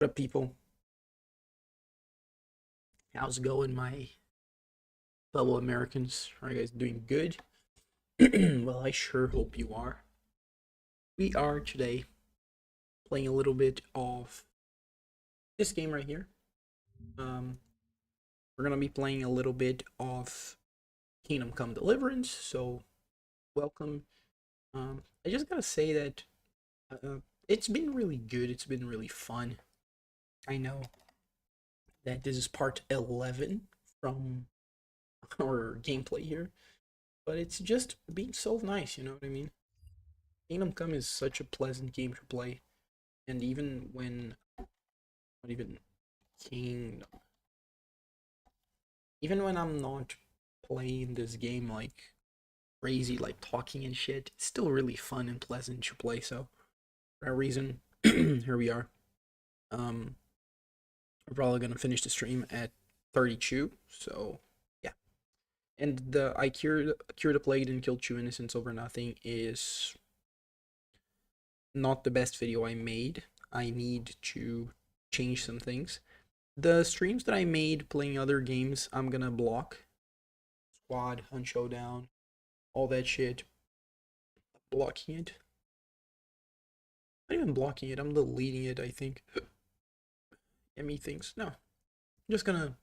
What up, people? How's it going, my fellow Americans? Are you guys doing good? Well, I sure hope you are. We are today playing a little bit of this game right here. We're gonna be playing a little bit of Kingdom Come Deliverance. So, welcome. I just gotta say that it's been really good. It's been really fun. I know that this is part 11 from our gameplay here, but it's just been so nice, you know what I mean? Kingdom Come is such a pleasant game to play, and even when, not even Kingdom, even when I'm not playing this game like crazy, like talking and shit, it's still really fun and pleasant to play. So for that reason, here we are. We're probably gonna finish the stream at 32, so yeah. And the I cured the plague and killed 2 innocents over nothing is not the best video I made. I need to change some things. The streams that I made playing other games, I'm gonna block. Squad, Hunt Showdown, all that shit. Blocking it. Not even blocking it, I'm deleting it, I think. Yeah, me thinks. No. I'm just gonna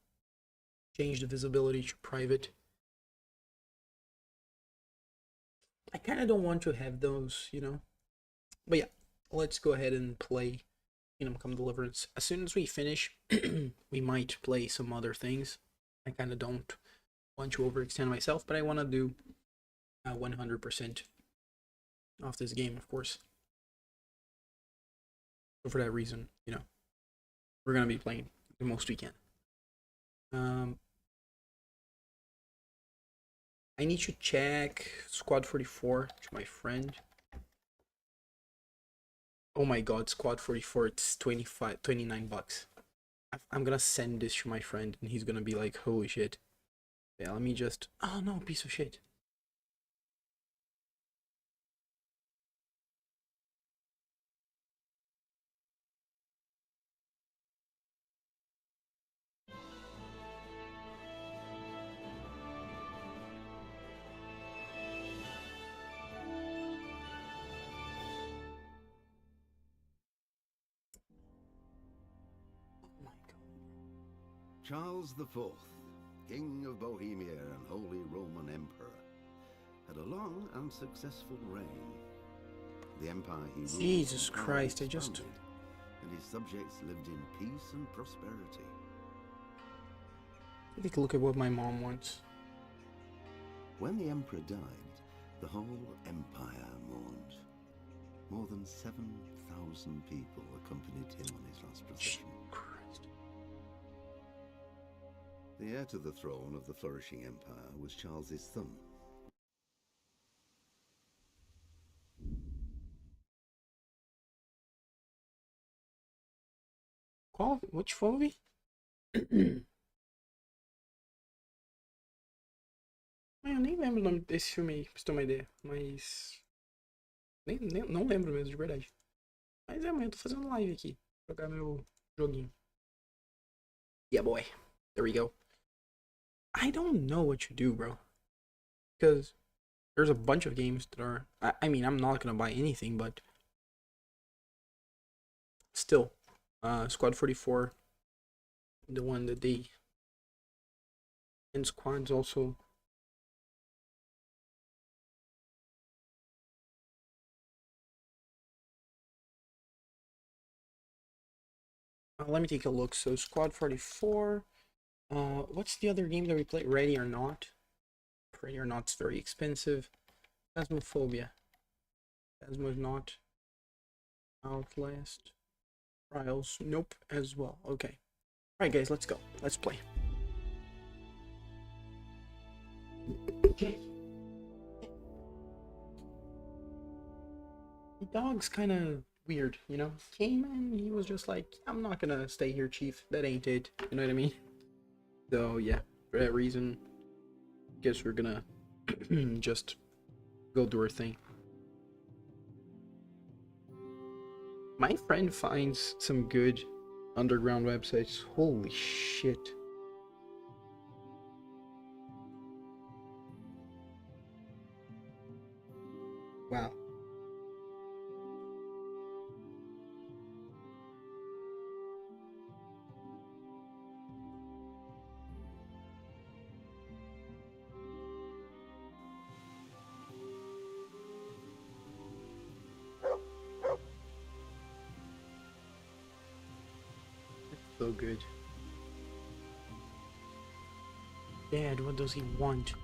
change the visibility to private. I kinda don't want to have those, you know. But yeah, let's go ahead and play Kingdom Come Deliverance. As soon as we finish, we might play some other things. I kind of don't want to overextend myself, but I want to do 100% off this game, of course. So for that reason, you know, we're going to be playing the most we can. I need to check Squad 44 to my friend. Oh my god, Squad 44, it's 29 bucks. I'm gonna send this to my friend and he's gonna be like, holy shit. Yeah, let me just, oh no, piece of shit. Oh my god. Charles IV, King of Bohemia and Holy Roman Emperor, had a long and successful reign. The empire he ruled Jesus Christ, and his subjects lived in peace and prosperity. Take a look at what my mom wants. When the emperor died, the whole empire mourned. More than 7,000 people accompanied him on his last procession. The heir to the throne of the flourishing empire was Charles's thumb. Qual? Which movie? Eu nem lembro o nome desse filme aí, pra você ter uma ideia. Mas. Não lembro mesmo, de verdade. Mas é, amanhã eu tô fazendo live aqui. Vou jogar meu joguinho. Yeah, boy. There we go. I don't know what to do, bro. Because there's a bunch of games that are. I mean, I'm not gonna buy anything, but. Still. Squad 44. The one that they. And Squad's also. Let me take a look. So Squad 44. What's the other game that we play? Ready or Not. Ready or Not's very expensive. Phasmophobia. Phasmo is not. Outlast. Trials. Nope. As well. Okay. Alright, guys. Let's go. Let's play. Okay. The dog's kind of weird, you know? Came in, he was just like, I'm not gonna stay here, chief. That ain't it. You know what I mean? So, yeah. For that reason, guess we're gonna just go do our thing. My friend finds some good underground websites. Holy shit. Wow. So good. Dad, what does he want?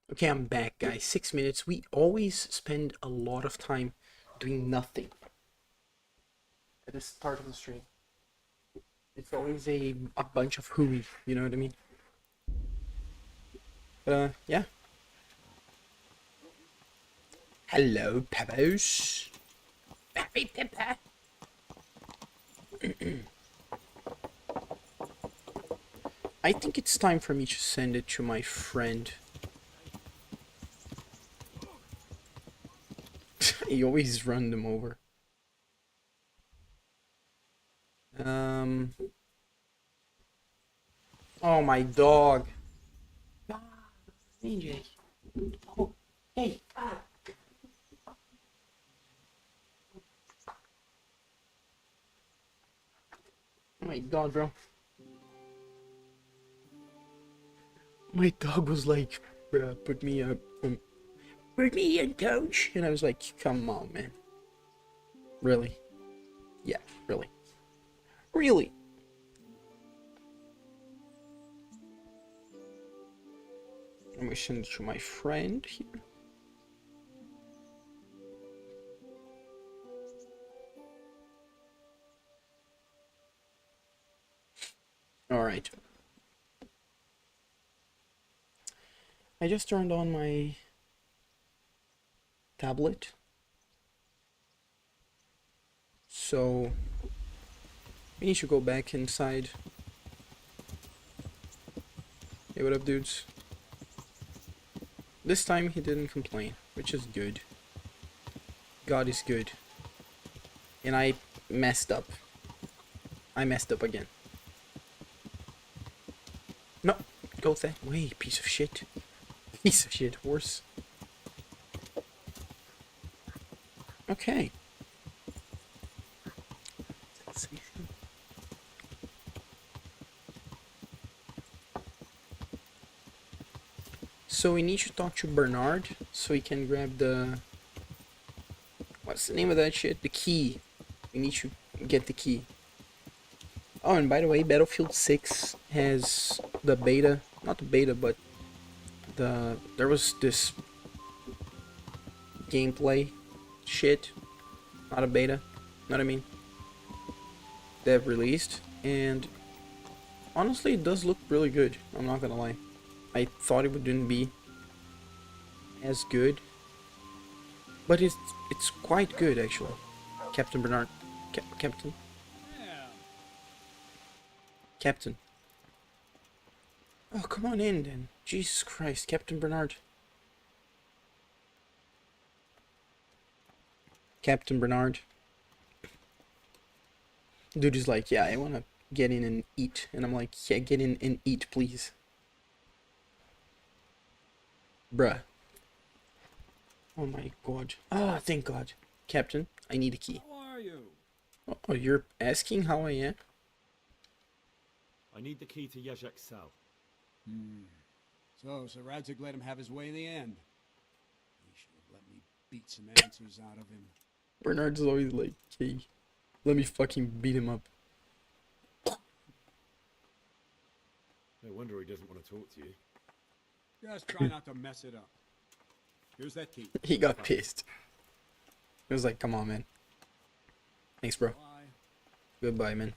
Okay, I'm back, guys. 6 minutes. We always spend a lot of time doing nothing at the start of the stream. It's always a bunch of hooey, you know what I mean? Yeah. Hello, Peppers. Happy Pepper. I think it's time for me to send it to my friend. He always run them over. Oh, my dog. Ah, AJ. Oh, hey. Ah. Oh my god, bro. My dog was like, bruh, put me up. Put me in, coach. And I was like, come on, man. Really? Yeah, really. Really? I'm gonna send it to my friend here. Alright. I just turned on my tablet. So we need to go back inside. Hey, what up, dudes? This time he didn't complain, which is good. God is good. And I messed up. I messed up again. No, go that way, piece of shit. Piece of shit, horse. Okay. So we need to talk to Bernard so we can grab the... What's the name of that shit? The key. We need to get the key. Oh, and by the way, Battlefield 6 has the beta. Not the beta, but there was this gameplay shit. Not a beta. Know what I mean? They've released. And honestly, it does look really good. I'm not gonna lie. I thought it wouldn't be as good, but it's quite good actually. Captain Bernard, Captain. Oh, come on in then. Jesus Christ, Captain Bernard. Captain Bernard. Dude is like, yeah, I wanna get in and eat, and I'm like, yeah, get in and eat, please. Bruh. Oh my god. Ah, thank god. Captain, I need a key. How are you? Oh, you're asking how I am? I need the key to Yezhek's cell. So, Sir Radzig let him have his way in the end. He should have let me beat some answers out of him. Bernard's always like, hey, let me fucking beat him up. No wonder he doesn't want to talk to you. Just try not to mess it up. Here's that key. He got pissed. He was like, come on, man. Thanks, bro. Bye. Goodbye, man.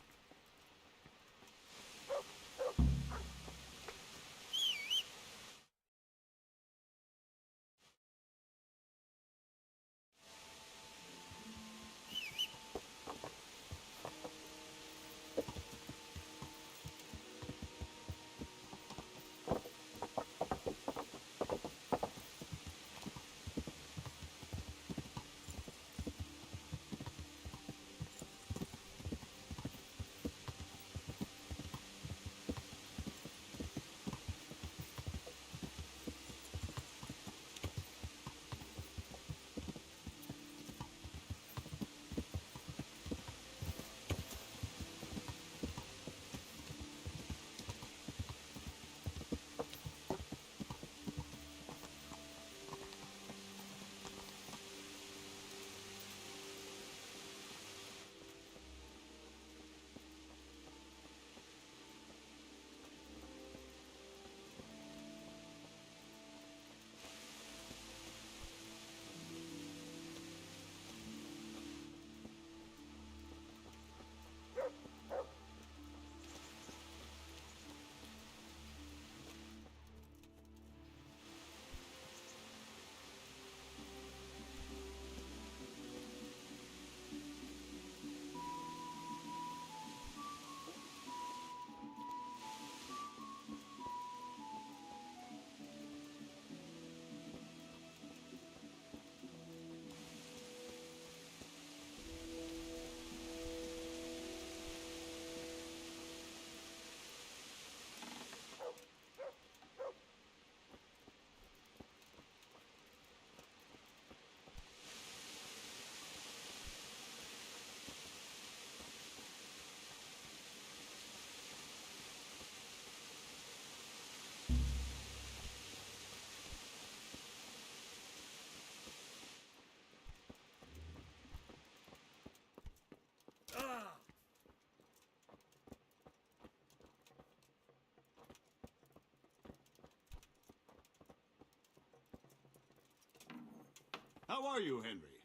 How are you, Henry?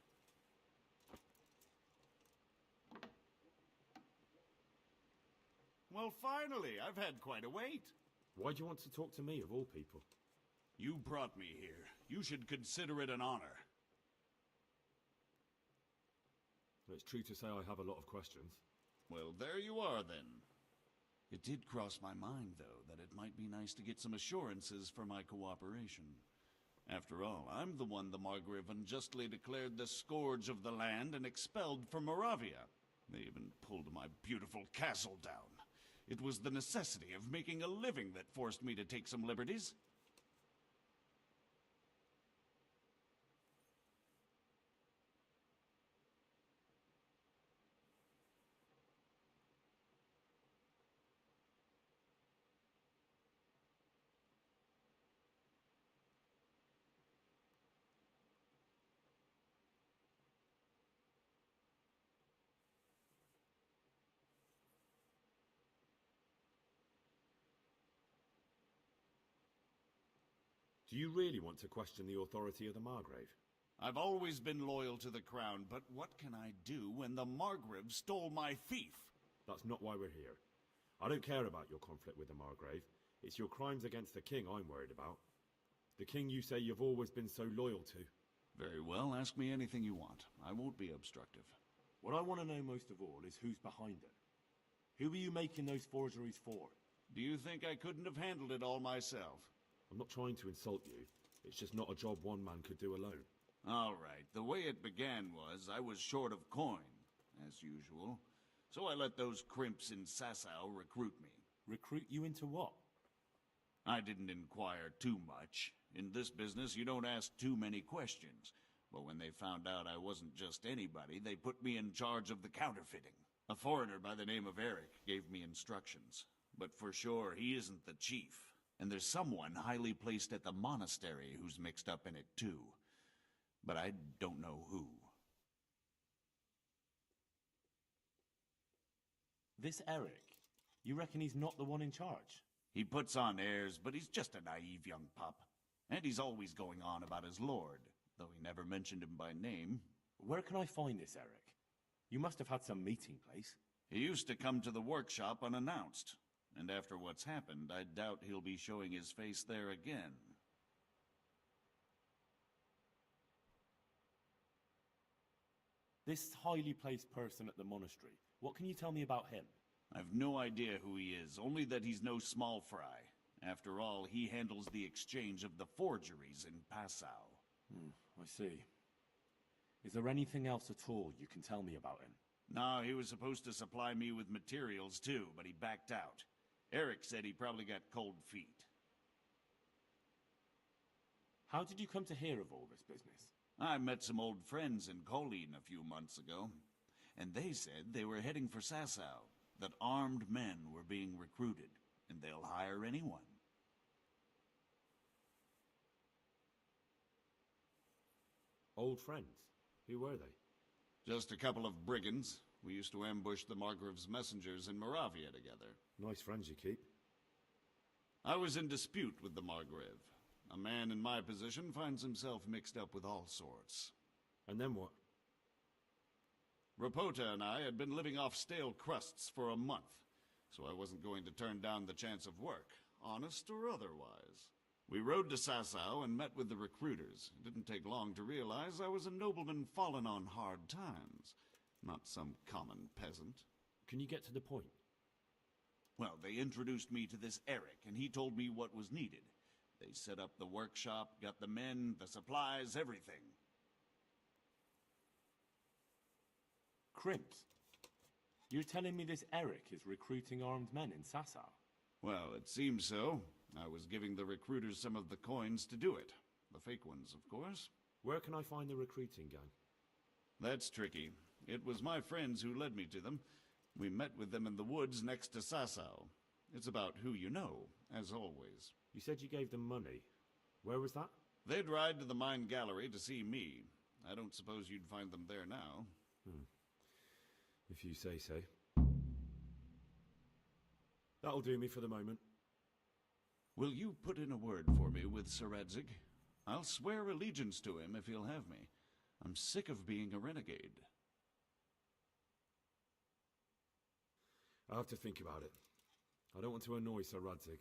Well, finally, I've had quite a wait. Why do you want to talk to me, of all people? You brought me here. You should consider it an honor. It's true to say I have a lot of questions. Well, there you are, then. It did cross my mind, though, that it might be nice to get some assurances for my cooperation. After all, I'm the one the Margrave unjustly declared the scourge of the land and expelled from Moravia. They even pulled my beautiful castle down. It was the necessity of making a living that forced me to take some liberties. Do you really want to question the authority of the Margrave? I've always been loyal to the crown, but what can I do when the Margrave stole my fief? That's not why we're here. I don't care about your conflict with the Margrave. It's your crimes against the king I'm worried about. The king you say you've always been so loyal to. Very well, ask me anything you want. I won't be obstructive. What I want to know most of all is who's behind it. Who are you making those forgeries for? Do you think I couldn't have handled it all myself? I'm not trying to insult you. It's just not a job one man could do alone. All right, the way it began was I was short of coin, as usual. So I let those crimps in Sasau recruit me. Recruit you into what? I didn't inquire too much. In this business, you don't ask too many questions. But when they found out I wasn't just anybody, they put me in charge of the counterfeiting. A foreigner by the name of Eric gave me instructions. But for sure, he isn't the chief. And there's someone highly placed at the Monastery who's mixed up in it too. But I don't know who. This Eric, you reckon he's not the one in charge? He puts on airs, but he's just a naive young pup. And he's always going on about his lord, though he never mentioned him by name. Where can I find this Eric? You must have had some meeting place. He used to come to the workshop unannounced. And after what's happened, I doubt he'll be showing his face there again. This highly placed person at the monastery, what can you tell me about him? I've no idea who he is, only that he's no small fry. After all, he handles the exchange of the forgeries in Passau. I see. Is there anything else at all you can tell me about him? No, he was supposed to supply me with materials too, but he backed out. Eric said he probably got cold feet. How did you come to hear of all this business? I met some old friends in Colleen a few months ago, and they said they were heading for Sasau, that armed men were being recruited, and they'll hire anyone. Old friends? Who were they? Just a couple of brigands. We used to ambush the Margrave's messengers in Moravia together. Nice friends you keep. I was in dispute with the Margrave. A man in my position finds himself mixed up with all sorts. And then what? Rapota and I had been living off stale crusts for a month, so I wasn't going to turn down the chance of work, honest or otherwise. We rode to Sasau and met with the recruiters. It didn't take long to realize I was a nobleman fallen on hard times, not some common peasant. Can you get to the point? Well, they introduced me to this Eric, and he told me what was needed. They set up the workshop, got the men, the supplies, everything. Crimps? You're telling me this Eric is recruiting armed men in Sasau? Well, it seems so. I was giving the recruiters some of the coins to do it. The fake ones, of course. Where can I find the recruiting gang? That's tricky. It was my friends who led me to them. We met with them in the woods next to Sasau. It's about who you know, as always. You said you gave them money. Where was that? They'd ride to the mine gallery to see me. I don't suppose you'd find them there now. If you say so. That'll do me for the moment. Will you put in a word for me with Sir Radzig? I'll swear allegiance to him if he'll have me. I'm sick of being a renegade. I'll have to think about it. I don't want to annoy Sir Radzig.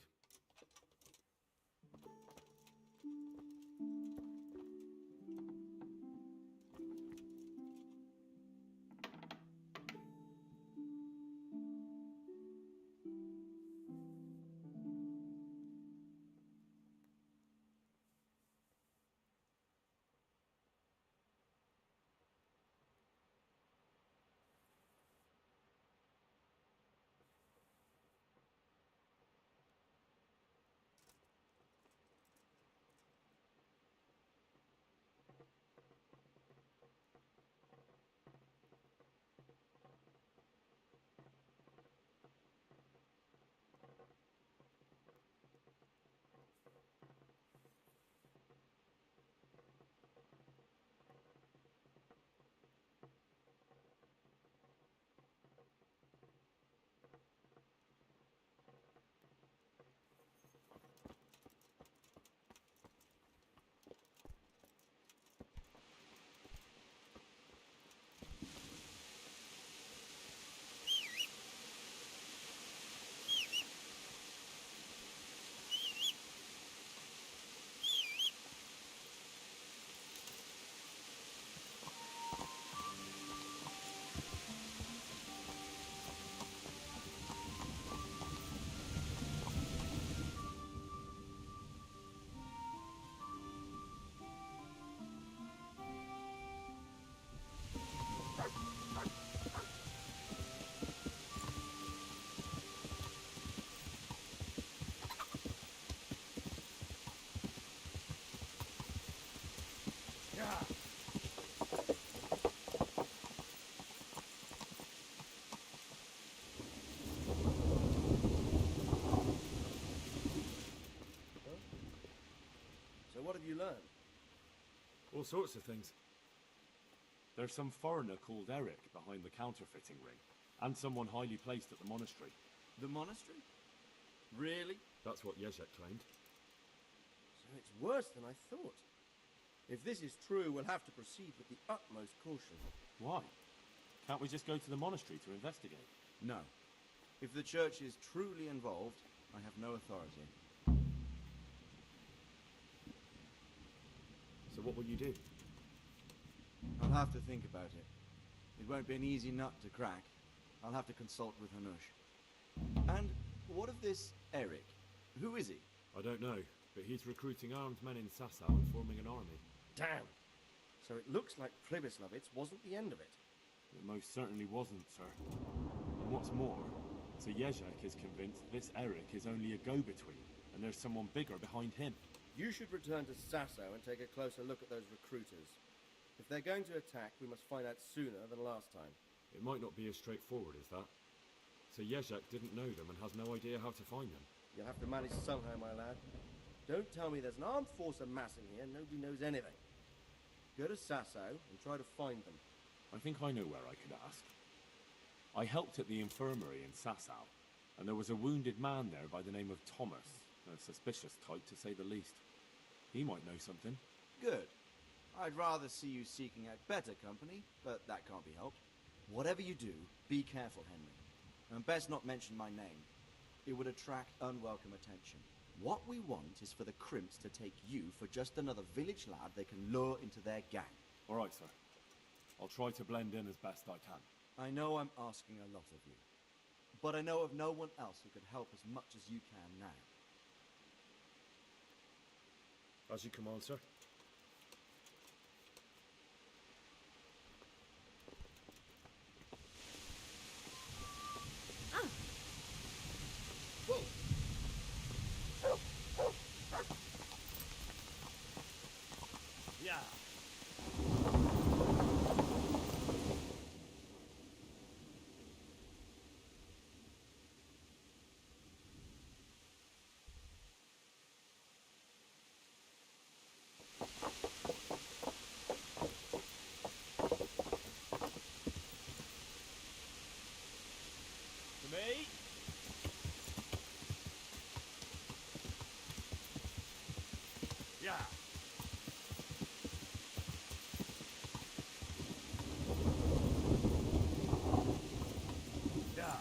all sorts of things. There's some foreigner called Eric behind the counterfeiting ring, and someone highly placed at the monastery. The monastery? Really? That's what Yezhek claimed. So it's worse than I thought. If this is true, we'll have to proceed with the utmost caution. Why? Can't we just go to the monastery to investigate? No. If the church is truly involved, I have no authority. So what will you do? I'll have to think about it. It won't be an easy nut to crack. I'll have to consult with Hanush. And what of this Eric? Who is he? I don't know, but he's recruiting armed men in Sasau and forming an army. Damn! So it looks like Pribyslavitz wasn't the end of it. It most certainly wasn't, sir. And what's more, Sir Yezhek is convinced this Eric is only a go-between, and there's someone bigger behind him. You should return to Sasau and take a closer look at those recruiters. If they're going to attack, we must find out sooner than last time. It might not be as straightforward as that. So Yezhek didn't know them and has no idea how to find them. You'll have to manage somehow, my lad. Don't tell me there's an armed force amassing here, nobody knows anything. Go to Sasau and try to find them. I think I know where I could ask. I helped at the infirmary in Sasau, and there was a wounded man there by the name of Thomas, a suspicious type to say the least. He might know something. Good. I'd rather see you seeking out better company, but that can't be helped. Whatever you do, be careful, Henry. And best not mention my name. It would attract unwelcome attention. What we want is for the crimps to take you for just another village lad they can lure into their gang. All right, sir. I'll try to blend in as best I can. I know I'm asking a lot of you, but I know of no one else who could help as much as you can now. As you command, sir. Yeah. To me. Yeah. Yeah.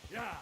Yeah.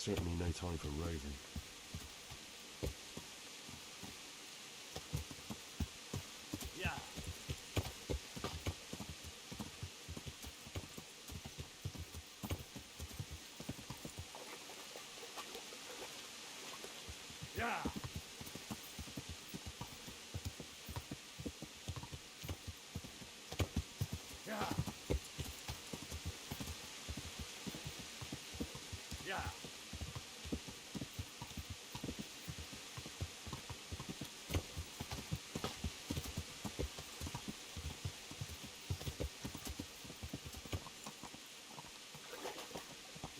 Certainly no time for roving. Yeah. Yeah. Yeah. Yeah.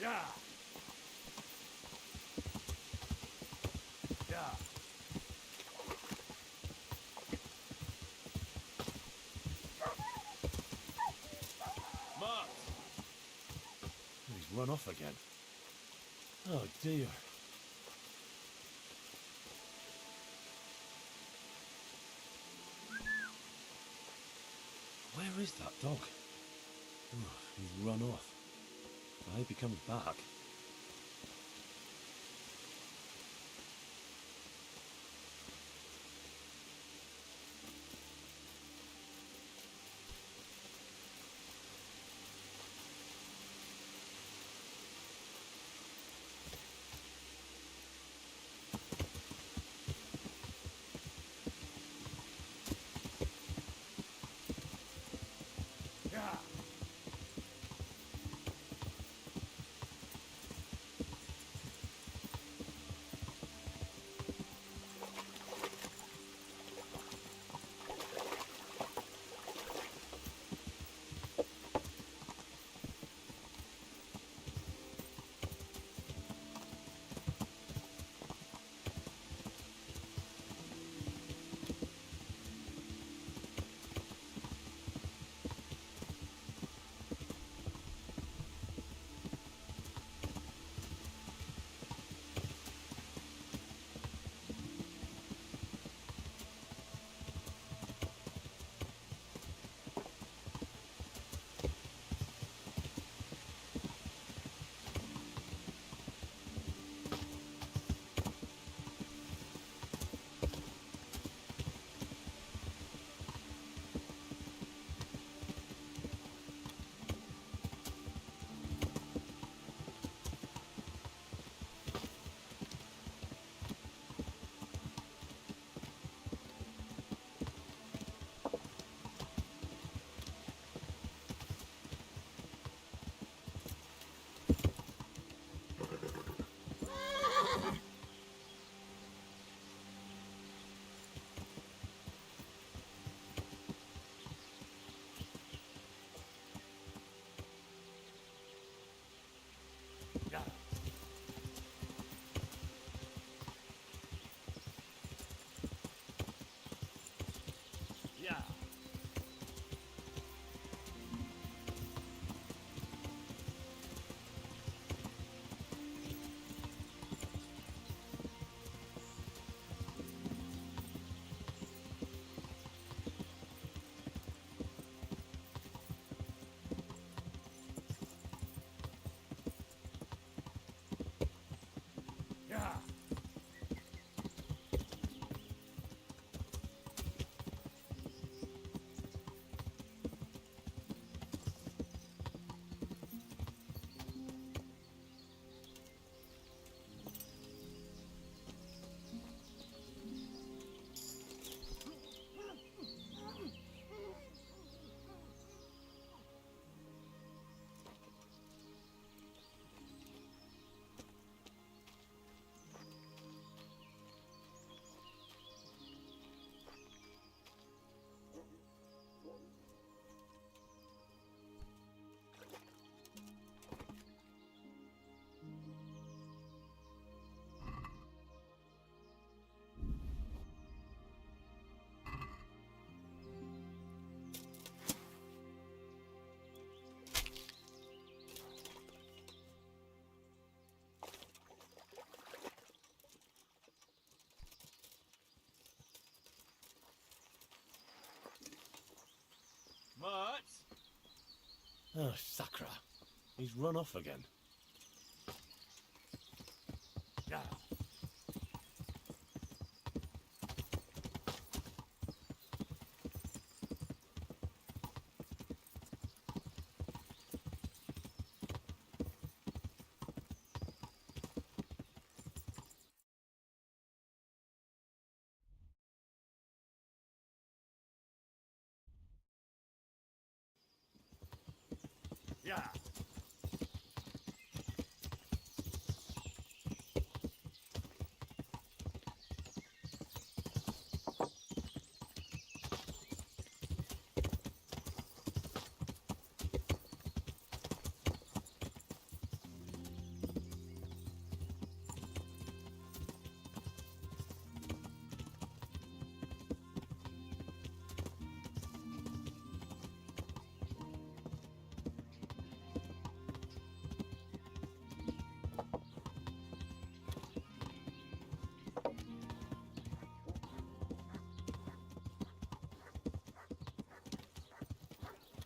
Yeah. Yeah. Mark! He's run off again. Oh dear. Where is that dog? Oh, he's run off. I hope he comes back. Yeah. Yeah. Yeah. Yeah. What? Oh, Sakra. He's run off again. Yeah. Yeah.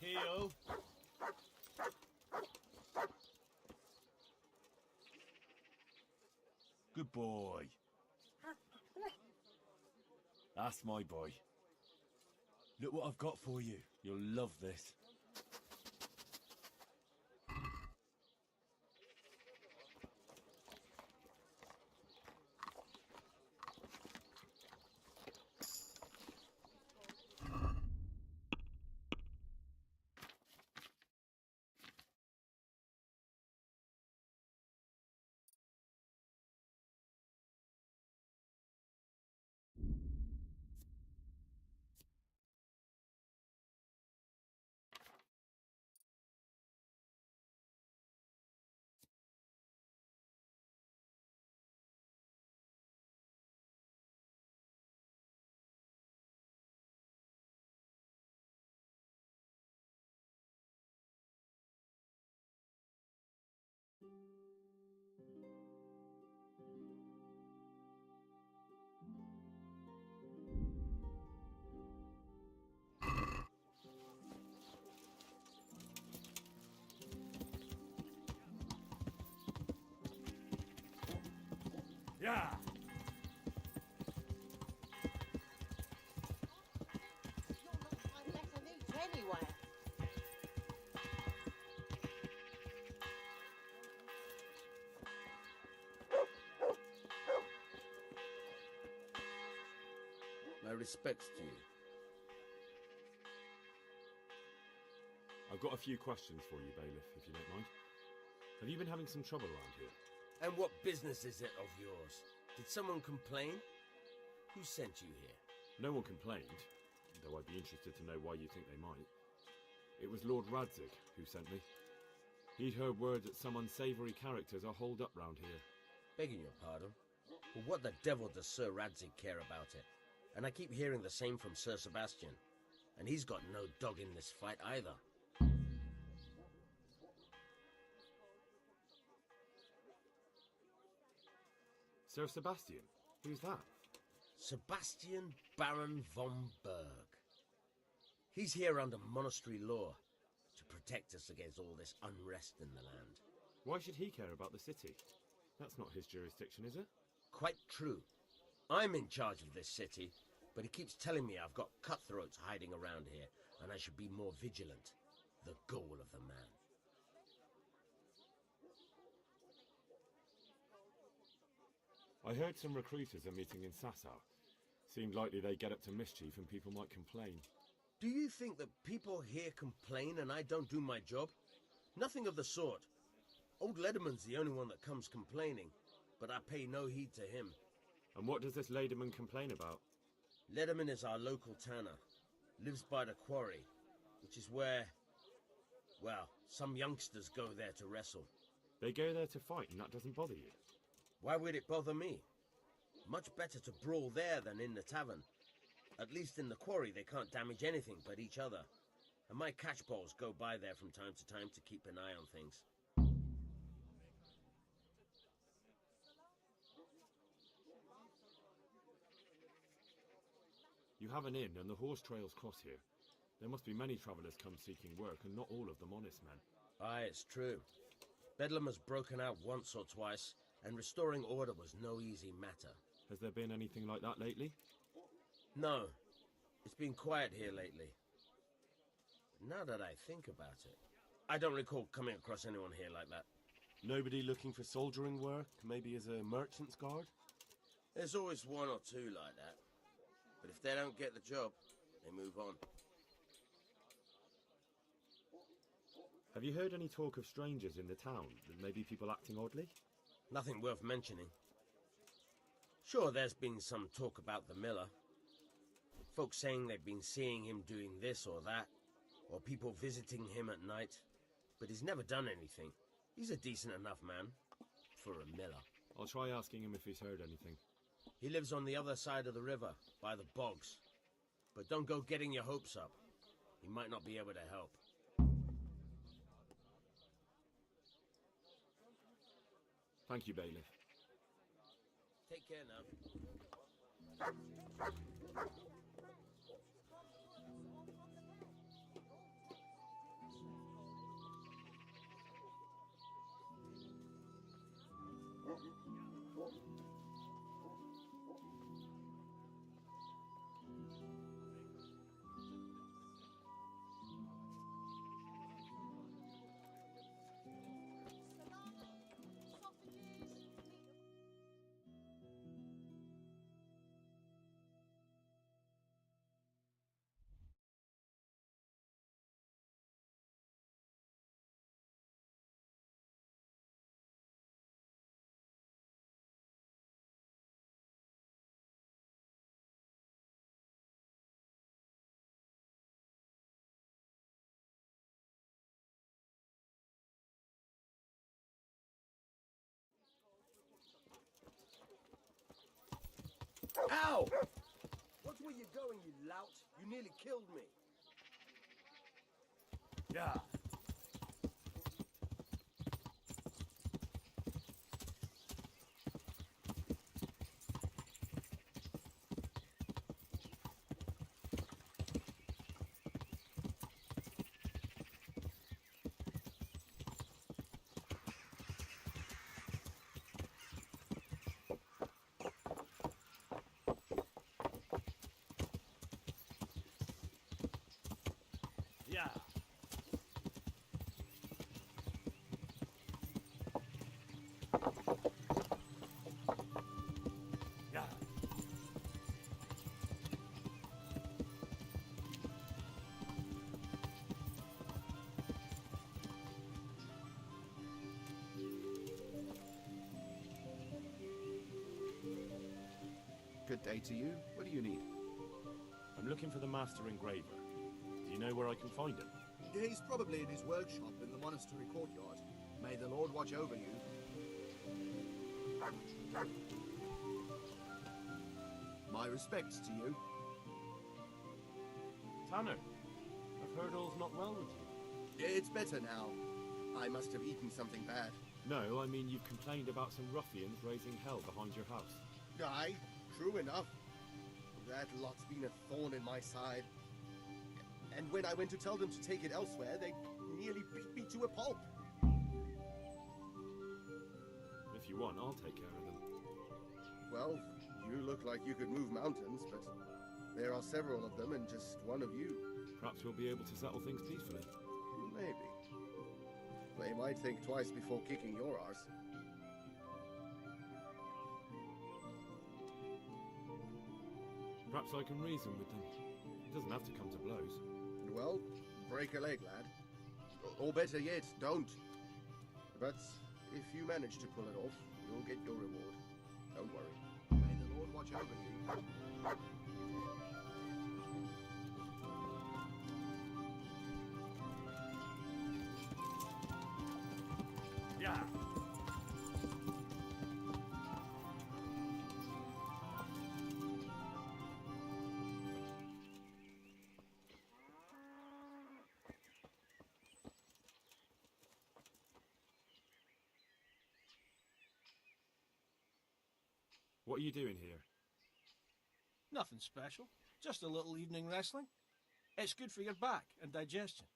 Heal. Good boy. That's my boy. Look what I've got for you. You'll love this. Yeah. Anyway. My respects to you. I've got a few questions for you, Bailiff, if you don't mind. Have you been having some trouble around here? And what business is it of yours? Did someone complain? Who sent you here? No one complained, though I'd be interested to know why you think they might. It was Lord Radzig who sent me. He'd heard word that some unsavoury characters are holed up round here. Begging your pardon, but what the devil does Sir Radzig care about it? And I keep hearing the same from Sir Sebastian. And he's got no dog in this fight either. Sir Sebastian? Who's that? Sebastian Baron von Berg. He's here under monastery law to protect us against all this unrest in the land. Why should he care about the city? That's not his jurisdiction, is it? Quite true. I'm in charge of this city, but he keeps telling me I've got cutthroats hiding around here, and I should be more vigilant. The goal of the man. I heard some recruiters are meeting in Sasau. Seemed likely they get up to mischief and people might complain. Do you think that people here complain and I don't do my job? Nothing of the sort. Old Lederman's the only one that comes complaining, but I pay no heed to him. And what does this Lederman complain about? Lederman is our local tanner. Lives by the quarry, which is where, well, some youngsters go there to wrestle. They go there to fight and that doesn't bother you? Why would it bother me? Much better to brawl there than in the tavern. At least in the quarry they can't damage anything but each other. And my catchballs go by there from time to time to keep an eye on things. You have an inn and the horse trails cross here. There must be many travellers come seeking work and not all of them honest men. Aye, it's true. Bedlam has broken out once or twice, and restoring order was no easy matter. Has there been anything like that lately? No, it's been quiet here lately. Now that I think about it, I don't recall coming across anyone here like that. Nobody looking for soldiering work, maybe as a merchant's guard? There's always one or two like that. But if they don't get the job, they move on. Have you heard any talk of strangers in the town? Maybe people acting oddly? Nothing worth mentioning. Sure, there's been some talk about the miller. Folks saying they've been seeing him doing this or that, or people visiting him at night. But he's never done anything. He's a decent enough man for a miller. I'll try asking him if he's heard anything. He lives on the other side of the river, by the bogs. But don't go getting your hopes up. He might not be able to help. Thank you, Bailiff. Take care now. Ow! Watch where you're going, you lout. You nearly killed me. Yeah. Yeah. Yeah. Good day to you. What do you need? I'm looking for the master engraver. Do you know where I can find him? He's probably in his workshop in the Monastery courtyard. May the Lord watch over you. My respects to you. Tanner, I've heard all's not well with you. It's better now. I must have eaten something bad. No, I mean you've complained about some ruffians raising hell behind your house. Aye, true enough. That lot's been a thorn in my side. And when I went to tell them to take it elsewhere, they nearly beat me to a pulp. If you want, I'll take care of them. Well, you look like you could move mountains, but there are several of them and just one of you. Perhaps we'll be able to settle things peacefully. Maybe. They might think twice before kicking your arse. Perhaps I can reason with them. It doesn't have to come to blows. Well, break a leg, lad. Or better yet, don't. But if you manage to pull it off, you'll get your reward. Don't worry. May the Lord watch over you. Yeah. What are you doing here? Nothing special. Just a little evening wrestling. It's good for your back and digestion.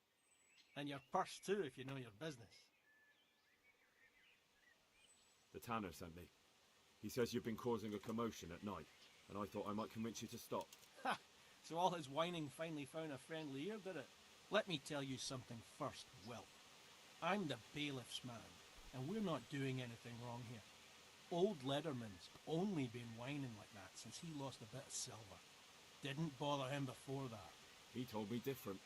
And your purse too, if you know your business. The Tanner sent me. He says you've been causing a commotion at night, and I thought I might convince you to stop. Ha! So all his whining finally found a friendly ear, did it? Let me tell you something first, Will. I'm the bailiff's man, and we're not doing anything wrong here. Old Lederman's only been whining like that since he lost a bit of silver. Didn't bother him before that. He told me different.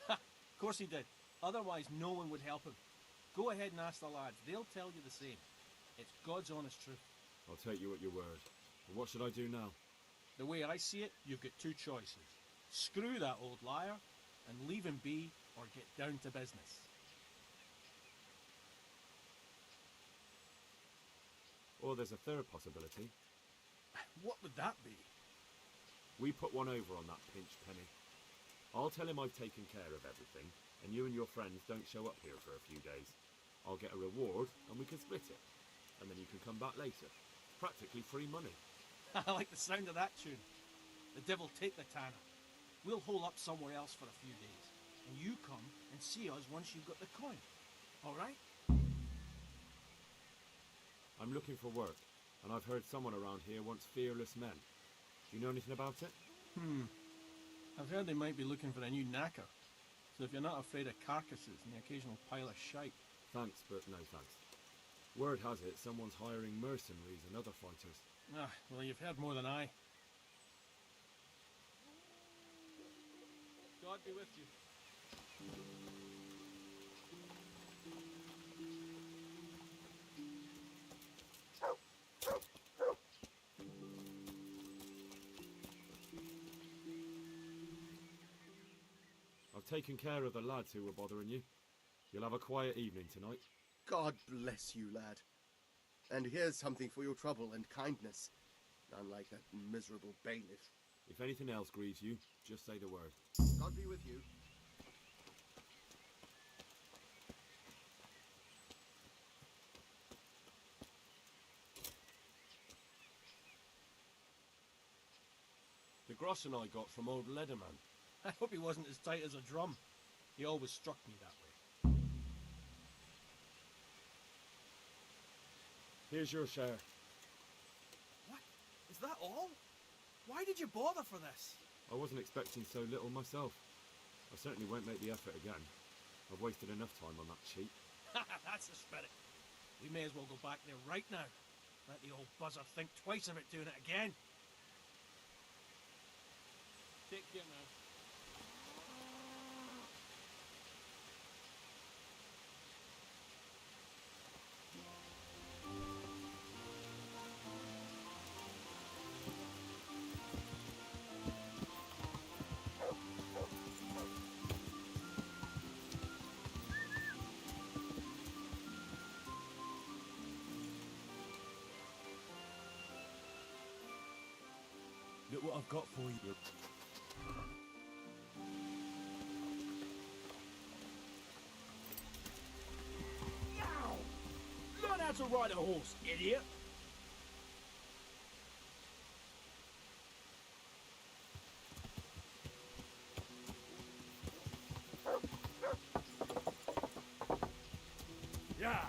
Ha! Of course he did. Otherwise no one would help him. Go ahead and ask the lads. They'll tell you the same. It's God's honest truth. I'll take you at your word. But what should I do now? The way I see it, you've got two choices. Screw that old liar and leave him be, or get down to business. Or there's a third possibility. What would that be? We put one over on that pinch penny. I'll tell him I've taken care of everything, and you and your friends don't show up here for a few days. I'll get a reward, and we can split it. And then you can come back later. Practically free money. I like the sound of that tune. The devil take the Tanner. We'll hole up somewhere else for a few days, and you come and see us once you've got the coin. All right? I'm looking for work, and I've heard someone around here wants fearless men. Do you know anything about it? I've heard they might be looking for a new knacker. So if you're not afraid of carcasses and the occasional pile of shite. Thanks, but no thanks. Word has it someone's hiring mercenaries and other fighters. Ah, well, you've heard more than I. God be with you. I've taken care of the lads who were bothering you. You'll have a quiet evening tonight. God bless you, lad. And here's something for your trouble and kindness. Unlike that miserable bailiff. If anything else grieves you, just say the word. God be with you. The groschen I got from old Lederman. I hope he wasn't as tight as a drum. He always struck me that way. Here's your share. What? Is that all? Why did you bother for this? I wasn't expecting so little myself. I certainly won't make the effort again. I've wasted enough time on that cheat. That's the spirit. We may as well go back there right now. Let the old buzzer think twice about doing it again. Take care now. Look what I've got for you. Learn how to ride a horse, idiot! Yeah!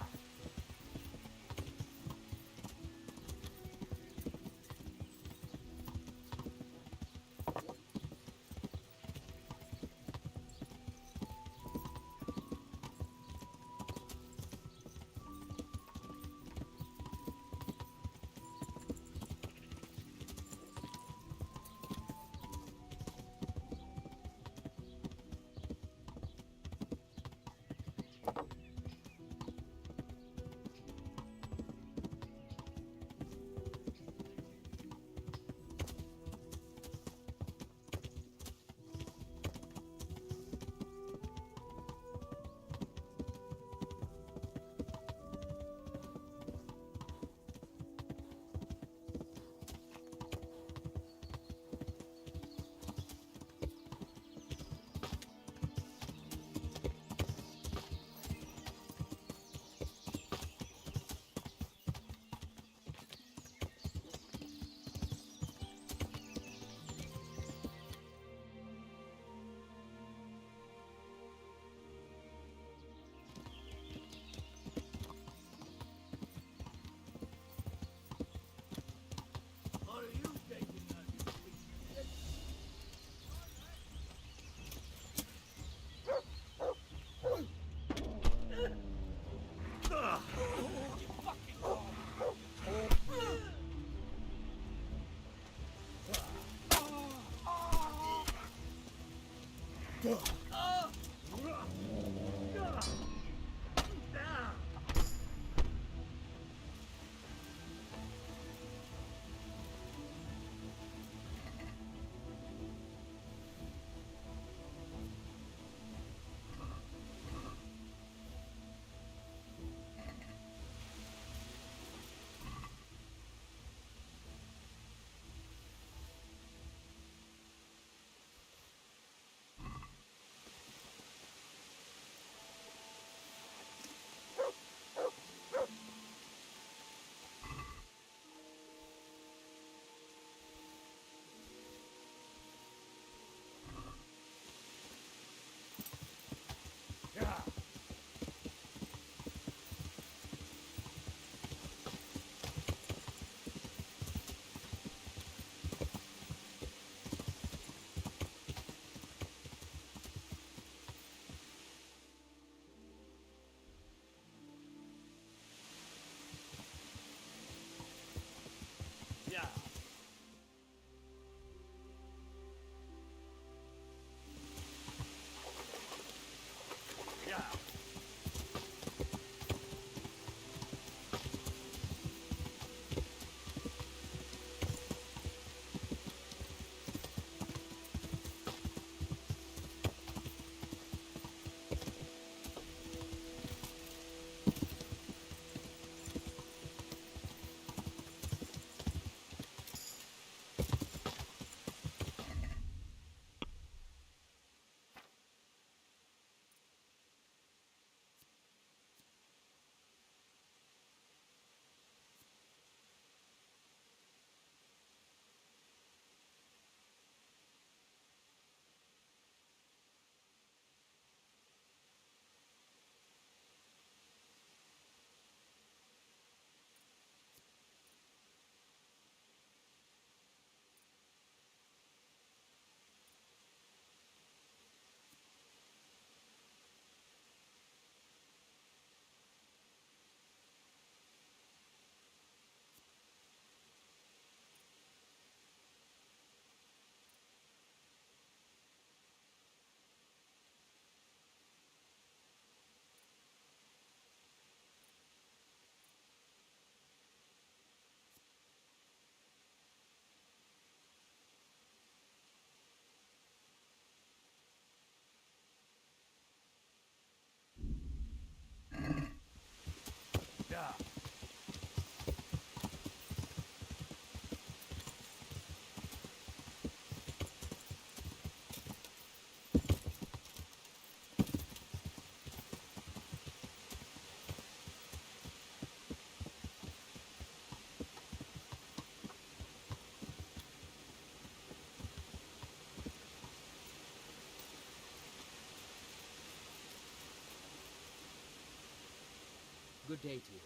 Good day to you.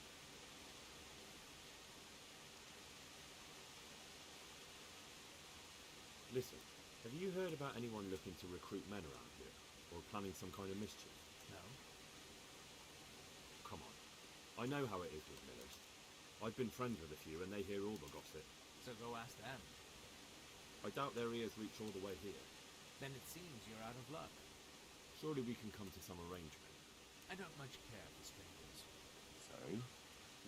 Listen, have you heard about anyone looking to recruit men around here? Or planning some kind of mischief? No? Come on. I know how it is with millers. I've been friends with a few and they hear all the gossip. So go ask them. I doubt their ears reach all the way here. Then it seems you're out of luck. Surely we can come to some arrangement. I don't much care for strangers. So,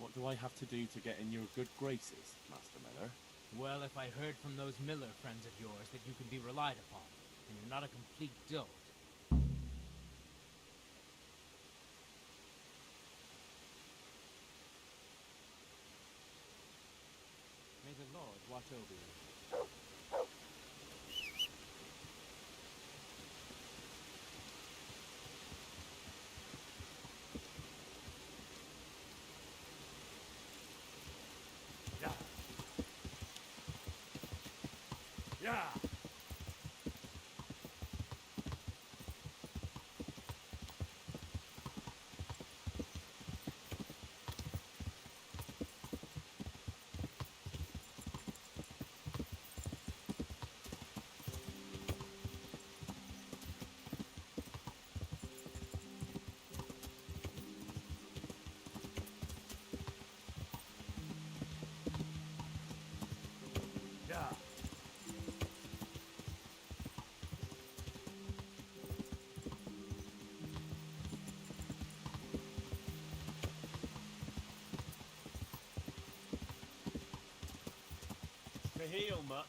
what do I have to do to get in your good graces, Master Miller? Well, if I heard from those Miller friends of yours that you can be relied upon, and you're not a complete dolt. May the Lord watch over you. Yeah! Yeah! To heal, Mutt.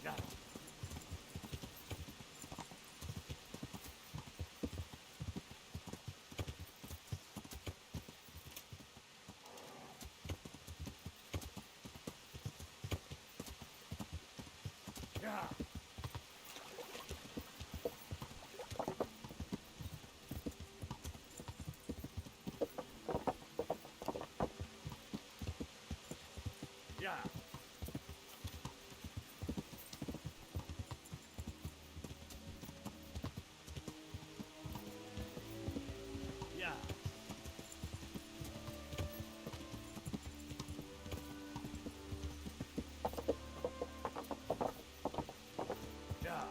Yeah! Yeah! Yeah! Yeah!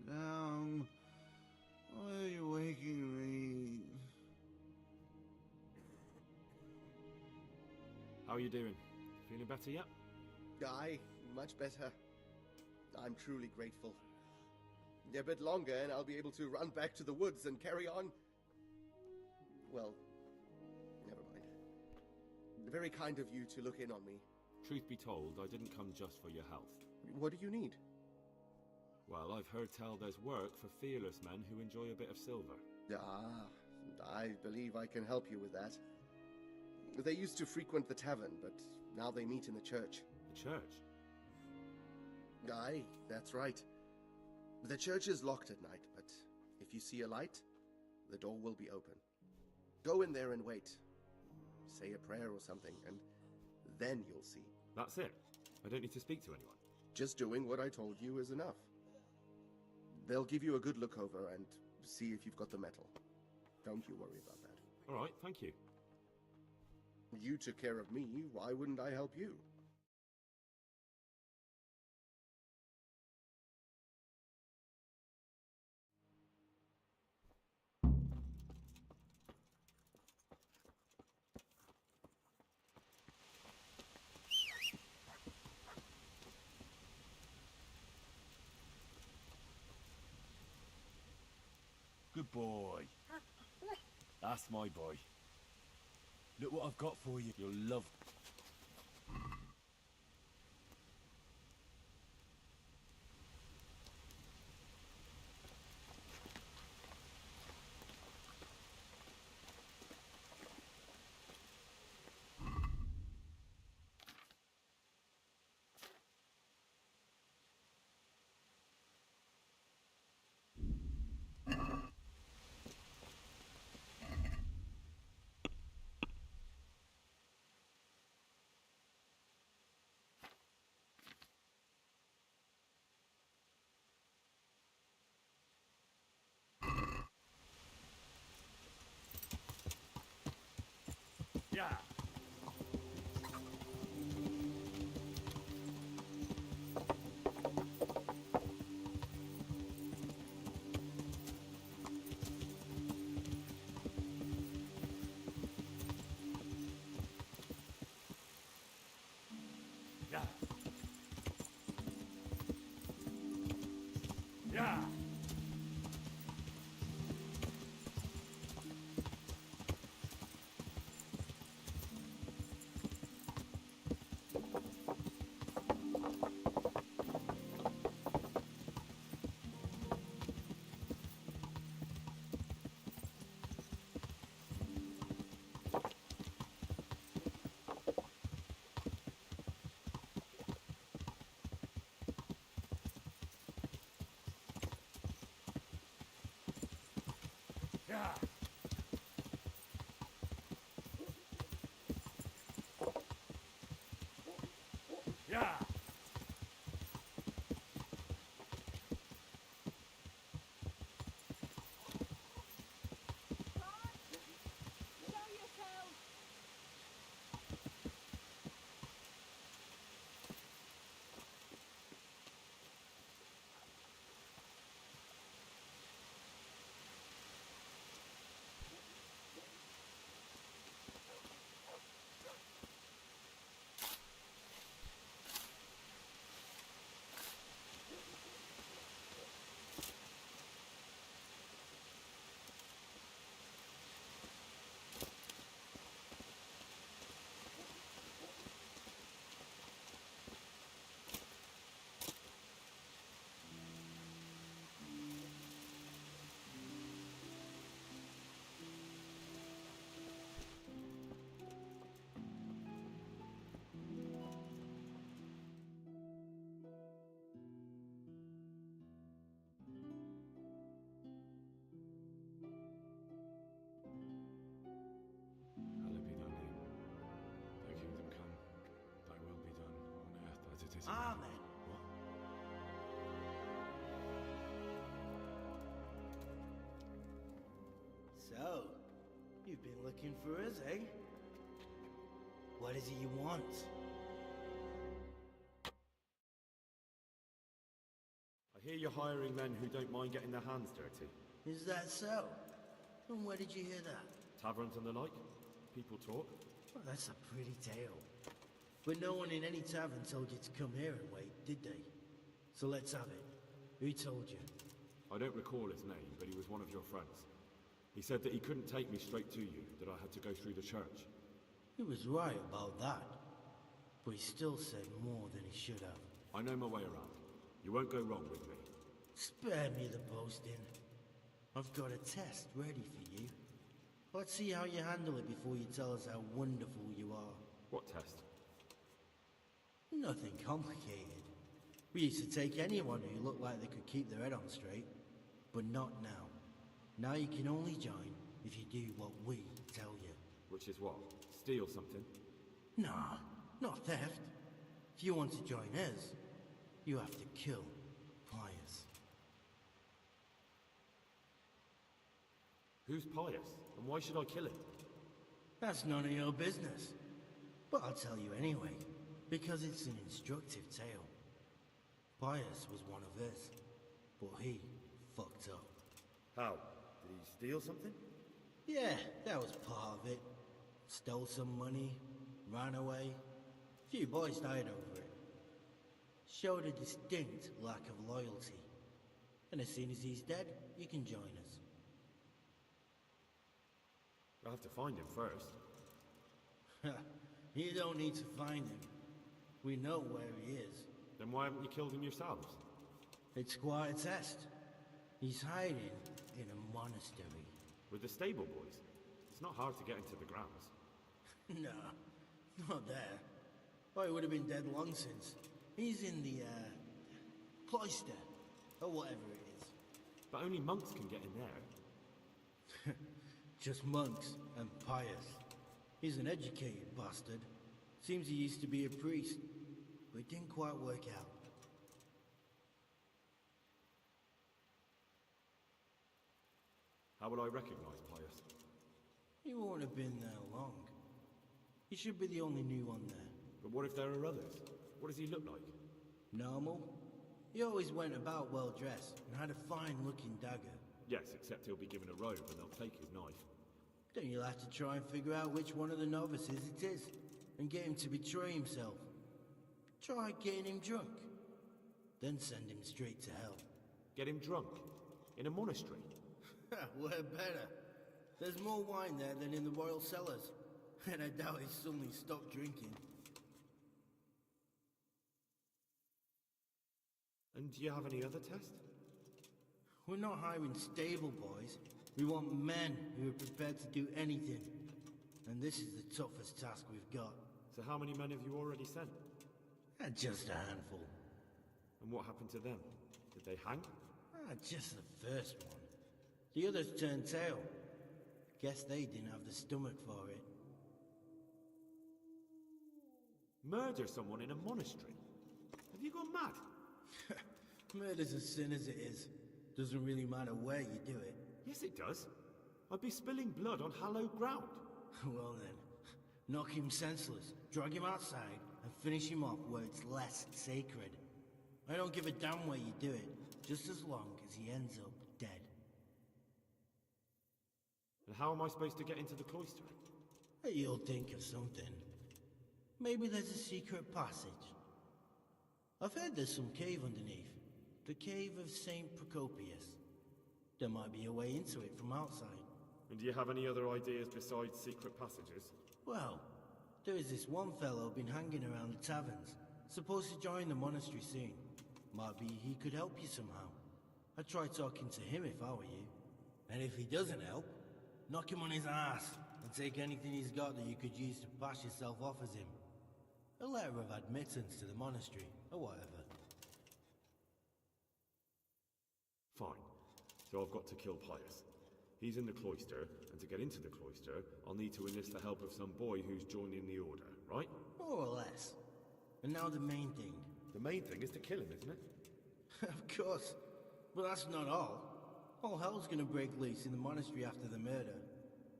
Damn. Why are you waking me? How are you doing? Feeling better yet? Aye, much better. I'm truly grateful. A bit longer and I'll be able to run back to the woods and carry on. Well, never mind. Very kind of you to look in on me. Truth be told, I didn't come just for your health. What do you need? Well, I've heard tell there's work for fearless men who enjoy a bit of silver. Ah, I believe I can help you with that. They used to frequent the tavern, but now they meet in the church. The church? Aye, that's right. The church is locked at night, but if you see a light, the door will be open. Go in there and wait. Say a prayer or something, and then you'll see. That's it? I don't need to speak to anyone? Just doing what I told you is enough. They'll give you a good look over and see if you've got the metal. Don't you worry about that. All right, thank you. You took care of me, why wouldn't I help you? Good boy. That's my boy. Look what I've got for you. You'll love. Yeah. Yeah. Yeah. Yeah. Yeah. Hallowed be thy name. Thy kingdom come. Thy will be done on earth as it is in heaven. Amen. What? So, you've been looking for us, eh? What is it you want? I hear you're hiring men who don't mind getting their hands dirty. Is that so? And where did you hear that? Taverns and the like. People talk. Well, that's a pretty tale. But no one in any tavern told you to come here and wait, did they? So let's have it. Who told you? I don't recall his name, but he was one of your friends. He said that he couldn't take me straight to you, that I had to go through the church. He was right about that. But he still said more than he should have. I know my way around. You won't go wrong with me. Spare me the boasting. I've got a test ready for you. Let's see how you handle it before you tell us how wonderful you are. What test? Nothing complicated. We used to take anyone who looked like they could keep their head on straight. But not now. Now you can only join if you do what we tell you. Which is what? Steal something? Nah, not theft. If you want to join us, you have to kill Pliers. Who's Pius, and why should I kill him? That's none of your business. But I'll tell you anyway, because it's an instructive tale. Pius was one of us, but he fucked up. How? Did he steal something? Yeah, that was part of it. Stole some money, ran away. A few boys died over it. Showed a distinct lack of loyalty. And as soon as he's dead, you can join us. I have to find him first. You don't need to find him. We know where he is. Then why haven't you killed him yourselves? It's quite a test. He's hiding in a monastery. With the stable boys? It's not hard to get into the grounds. No, not there. Oh, he would have been dead long since. He's in the, cloister, or whatever it is. But only monks can get in there. Just monks and Pius. He's an educated bastard. Seems he used to be a priest, but it didn't quite work out. How will I recognize Pius? He won't have been there long. He should be the only new one there. But what if there are others? What does he look like? Normal. He always went about well dressed and had a fine looking dagger. Yes, except he'll be given a robe and they'll take his knife. Then you'll have to try and figure out which one of the novices it is, and get him to betray himself. Try getting him drunk. Then send him straight to hell. Get him drunk? In a monastery? We're better. There's more wine there than in the royal cellars. And I doubt he suddenly stopped drinking. And do you have any other test? We're not hiring stable boys. We want men who are prepared to do anything. And this is the toughest task we've got. So how many men have you already sent? Just a handful. And what happened to them? Did they hang? Just the first one. The others turned tail. Guess they didn't have the stomach for it. Murder someone in a monastery? Have you gone mad? Murder's a sin as it is. Doesn't really matter where you do it. Yes, it does. I'd be spilling blood on hallowed ground. Well then, knock him senseless, drag him outside, and finish him off where it's less sacred. I don't give a damn where you do it, just as long as he ends up dead. And how am I supposed to get into the cloister? You'll think of something. Maybe there's a secret passage. I've heard there's some cave underneath. The cave of St. Procopius. There might be a way into it from outside. And do you have any other ideas besides secret passages? Well, there is this one fellow been hanging around the taverns. Supposed to join the monastery soon. Might be he could help you somehow. I'd try talking to him if I were you. And if he doesn't help, knock him on his ass and take anything he's got that you could use to pass yourself off as him. A letter of admittance to the monastery, or whatever. Fine. So I've got to kill Pius. He's in the cloister, and to get into the cloister, I'll need to enlist the help of some boy who's joining the order, right? More or less. And now the main thing. The main thing is to kill him, isn't it? Of course. But that's not all. All hell's gonna break loose in the monastery after the murder.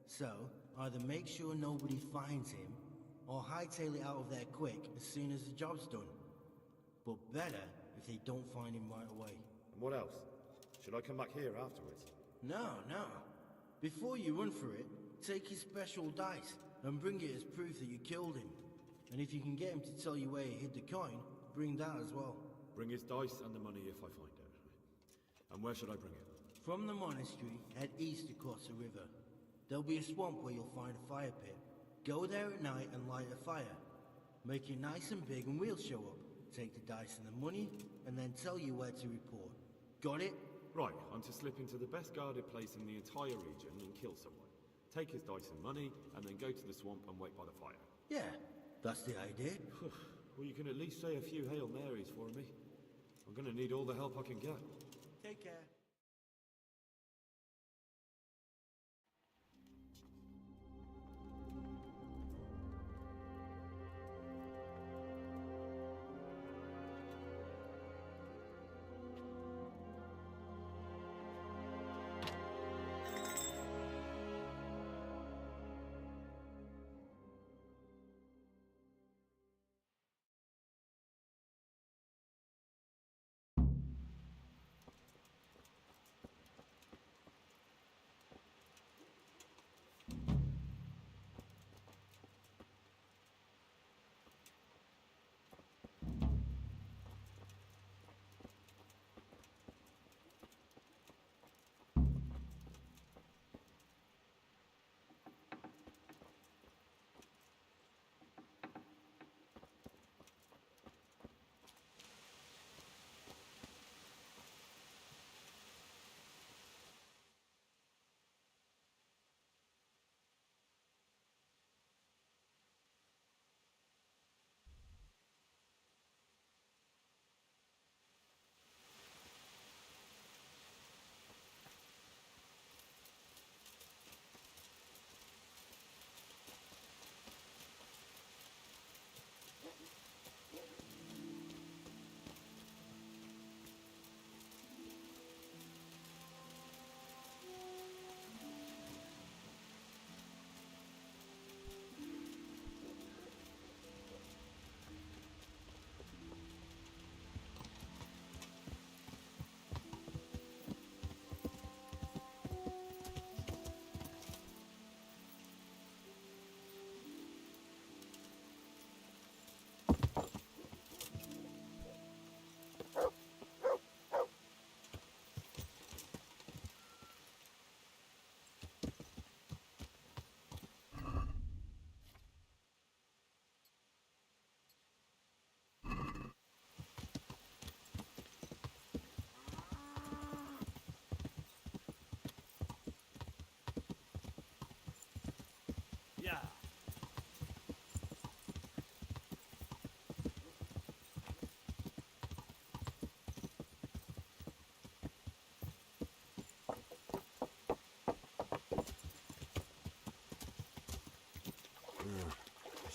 So, either make sure nobody finds him, or hightail it out of there quick as soon as the job's done. But better if they don't find him right away. And what else? Should I come back here afterwards? No. Before you run for it, take his special dice and bring it as proof that you killed him. And if you can get him to tell you where he hid the coin, bring that as well. Bring his dice and the money if I find it. And where should I bring it? From the monastery, head east across the river. There'll be a swamp where you'll find a fire pit. Go there at night and light a fire. Make it nice and big and we'll show up. Take the dice and the money, and then tell you where to report. Got it? Right, I'm to slip into the best guarded place in the entire region and kill someone. Take his dice and money, and then go to the swamp and wait by the fire. Yeah, that's the idea. Well, you can at least say a few Hail Marys for me. I'm gonna need all the help I can get. Take care.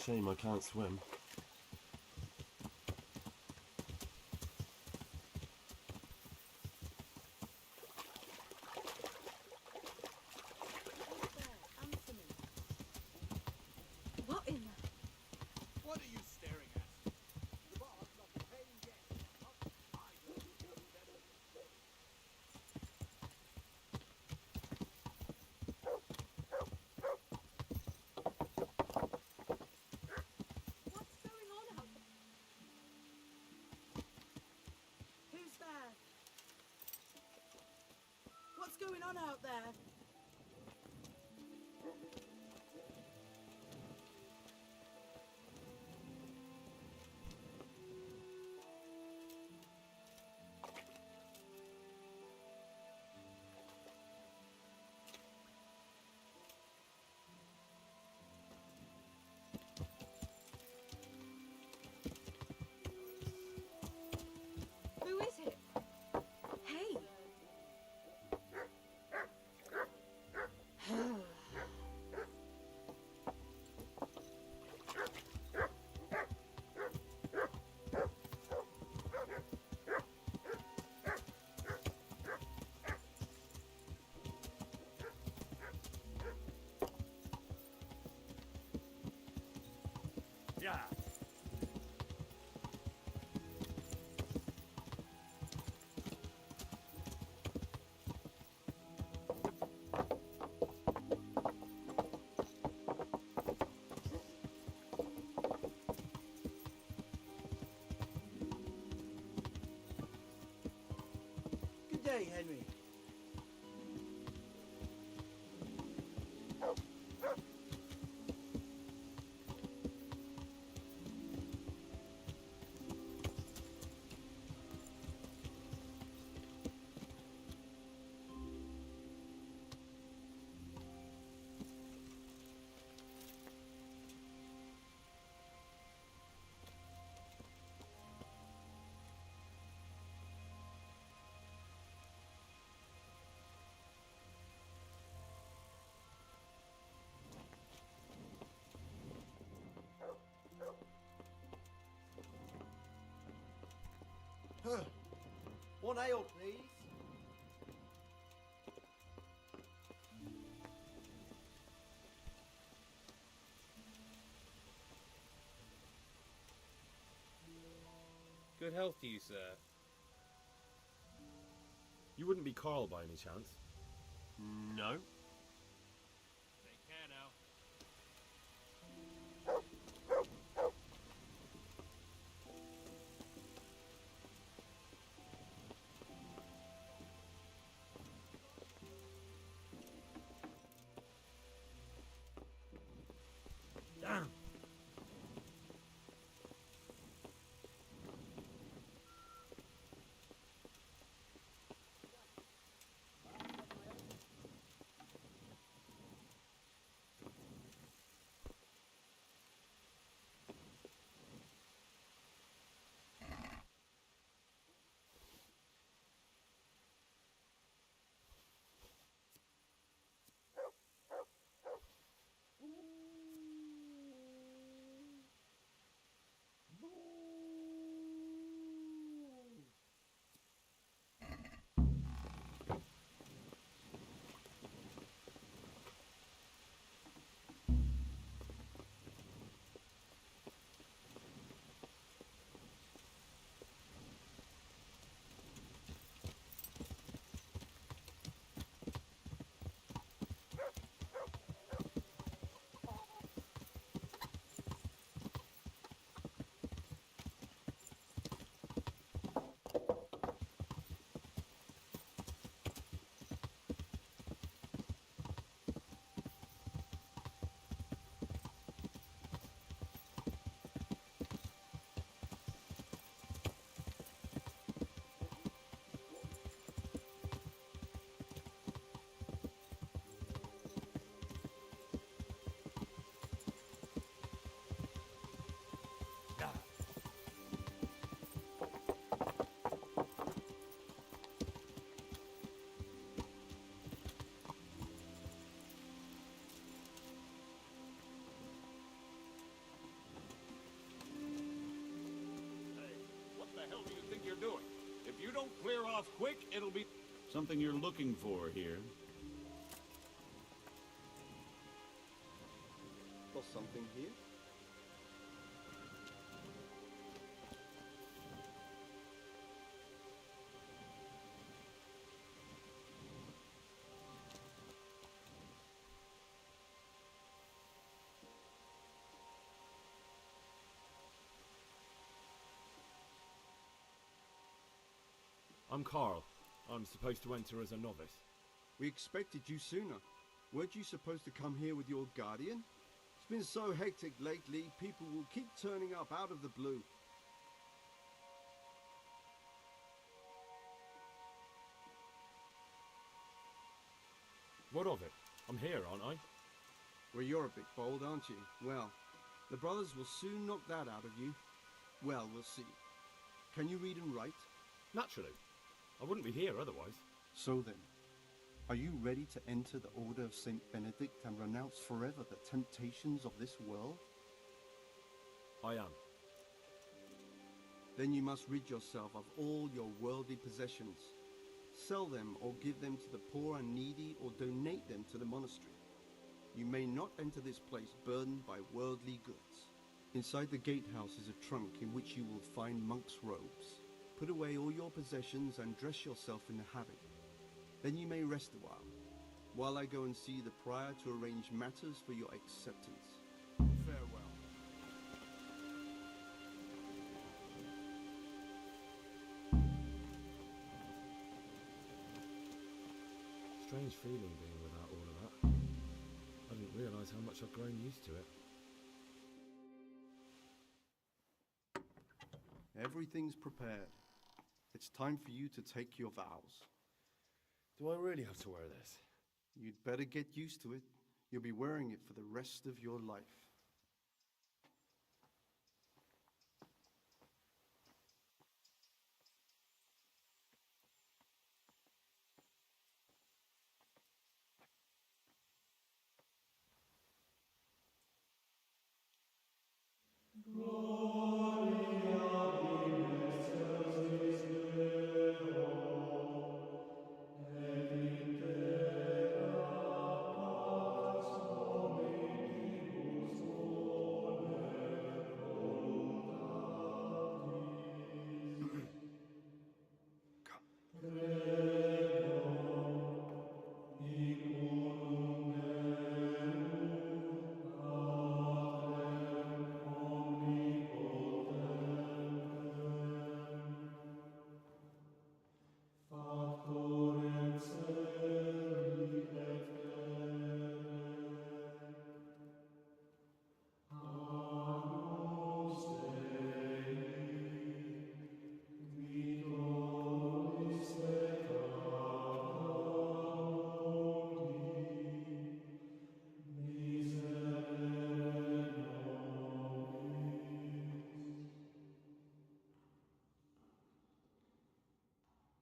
Shame I can't swim. What in the... What are you staring at? The bar's not paying yet. I will tell you that. What's going on out there? Who's there? What's going on out there? Who is it? Hey! Yeah. Good day, Henry. One ale, please. Good health to you, sir. You wouldn't be Carl by any chance? No. Take care now. Damn! don't clear off quick, it'll be... Something you're looking for here. For something here? I'm Carl. I'm supposed to enter as a novice. We expected you sooner. Weren't you supposed to come here with your guardian? It's been so hectic lately, people will keep turning up out of the blue. What of it? I'm here, aren't I? Well, you're a bit bold, aren't you? Well, the brothers will soon knock that out of you. Well, we'll see. Can you read and write? Naturally. I wouldn't be here otherwise. So then, are you ready to enter the Order of Saint Benedict and renounce forever the temptations of this world? I am. Then you must rid yourself of all your worldly possessions. Sell them or give them to the poor and needy or donate them to the monastery. You may not enter this place burdened by worldly goods. Inside the gatehouse is a trunk in which you will find monk's robes. Put away all your possessions and dress yourself in the habit. Then you may rest a while I go and see the prior to arrange matters for your acceptance. Farewell. Strange feeling being without all of that. I didn't realise how much I've grown used to it. Everything's prepared. It's time for you to take your vows. Do I really have to wear this? You'd better get used to it. You'll be wearing it for the rest of your life.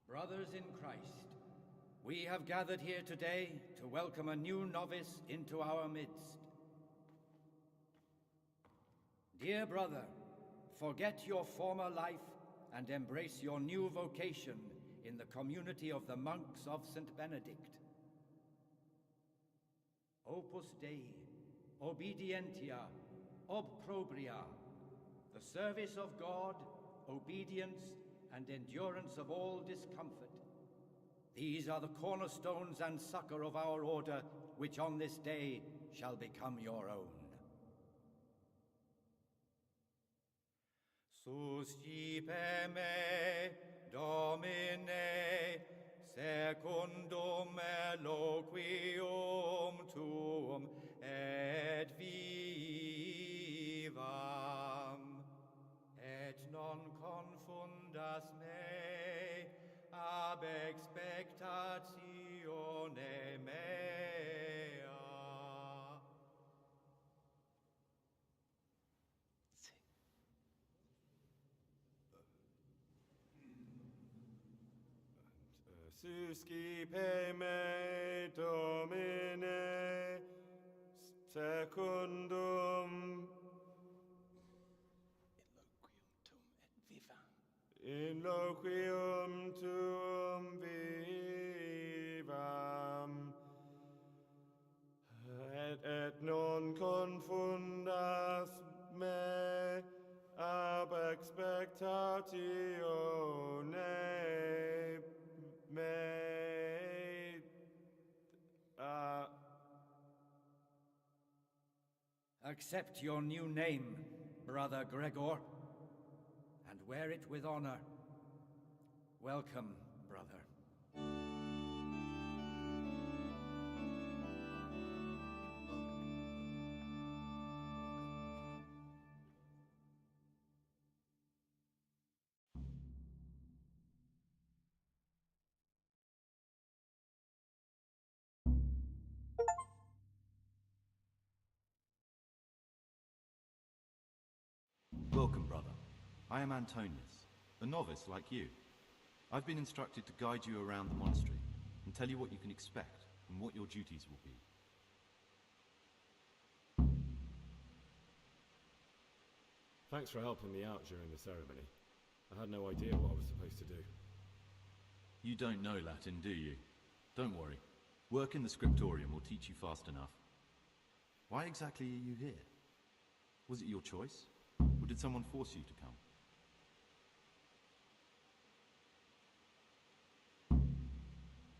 Brothers in Christ, we have gathered here today to welcome a new novice into our midst. Dear brother, forget your former life and embrace your new vocation in the community of the monks of St. Benedict. Opus Dei, obedientia, obprobria, the service of God, obedience, and endurance of all discomfort. These are the cornerstones and succor of our order, which on this day shall become your own. Suscipe me, Domine, secundum eloquium tuum et vivam, et non confundas me ab expectatione mea. Suscipe me, Domine, secundum in loquium tuum vivam, et non confundas me ab expectatione me. Accept your new name, Brother Gregor, and wear it with honor. Welcome, brother. Welcome, brother. I am Antonius, a novice like you. I've been instructed to guide you around the monastery and tell you what you can expect and what your duties will be. Thanks for helping me out during the ceremony. I had no idea what I was supposed to do. You don't know Latin, do you? Don't worry. Work in the scriptorium will teach you fast enough. Why exactly are you here? Was it your choice? Or did someone force you to come?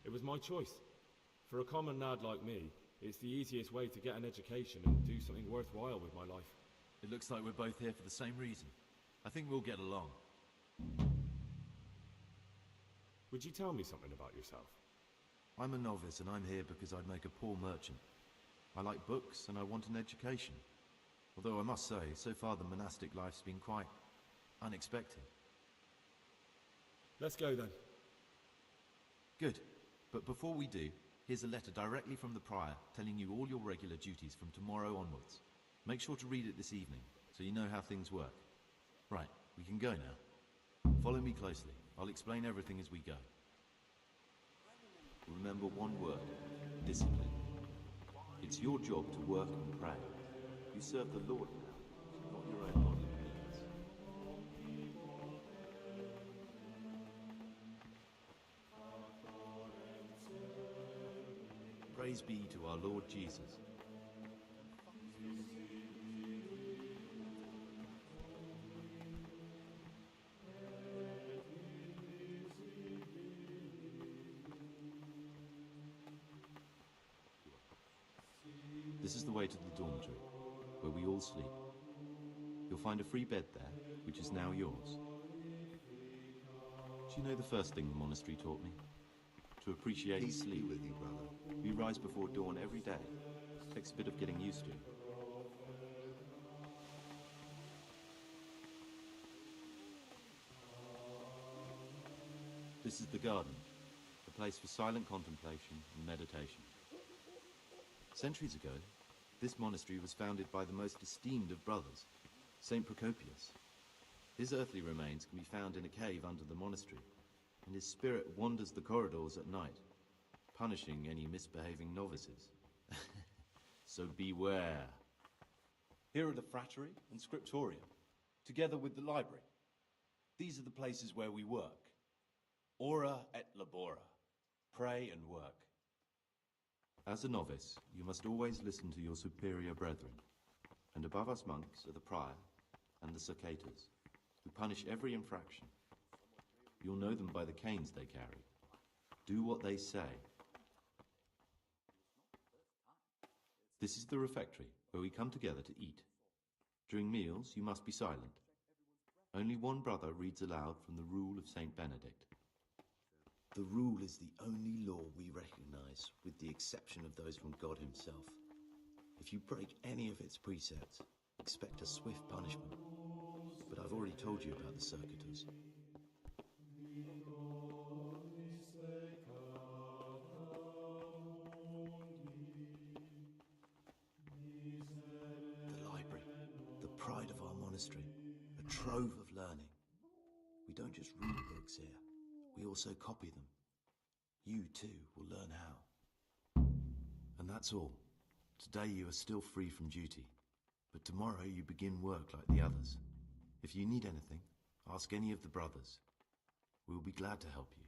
It was my choice. For a common lad like me, it's the easiest way to get an education and do something worthwhile with my life. It looks like we're both here for the same reason. I think we'll get along. Would you tell me something about yourself? I'm a novice and I'm here because I'd make a poor merchant. I like books and I want an education. Although I must say, so far the monastic life's been quite unexpected. Let's go then. Good. But before we do, here's a letter directly from the prior telling you all your regular duties from tomorrow onwards. Make sure to read it this evening, so you know how things work. Right, we can go now. Follow me closely. I'll explain everything as we go. Remember one word: discipline. It's your job to work and pray. You serve the Lord now, not your own bodily needs. Praise be to our Lord Jesus. This is the way to the dormitory, where we all sleep. You'll find a free bed there, which is now yours. Do you know the first thing the monastery taught me? To appreciate Peace be sleep. with you, brother. We rise before dawn every day. Takes a bit of getting used to. This is the garden, a place for silent contemplation and meditation. Centuries ago, this monastery was founded by the most esteemed of brothers, Saint Procopius. His earthly remains can be found in a cave under the monastery, and his spirit wanders the corridors at night, punishing any misbehaving novices. So beware. Here are the frattery and scriptorium, together with the library. These are the places where we work. Ora et labora. Pray and work. As a novice, you must always listen to your superior brethren. And above us monks are the prior and the circators, who punish every infraction. You'll know them by the canes they carry. Do what they say. This is the refectory, where we come together to eat. During meals, you must be silent. Only one brother reads aloud from the Rule of Saint Benedict. The rule is the only law we recognize, with the exception of those from God himself. If you break any of its precepts, expect a swift punishment. But I've already told you about the circuitous. The library, the pride of our monastery, a trove of learning. We don't just read books here, we also copy them. You, too, will learn how. And that's all. Today you are still free from duty, but tomorrow you begin work like the others. If you need anything, ask any of the brothers. We'll be glad to help you.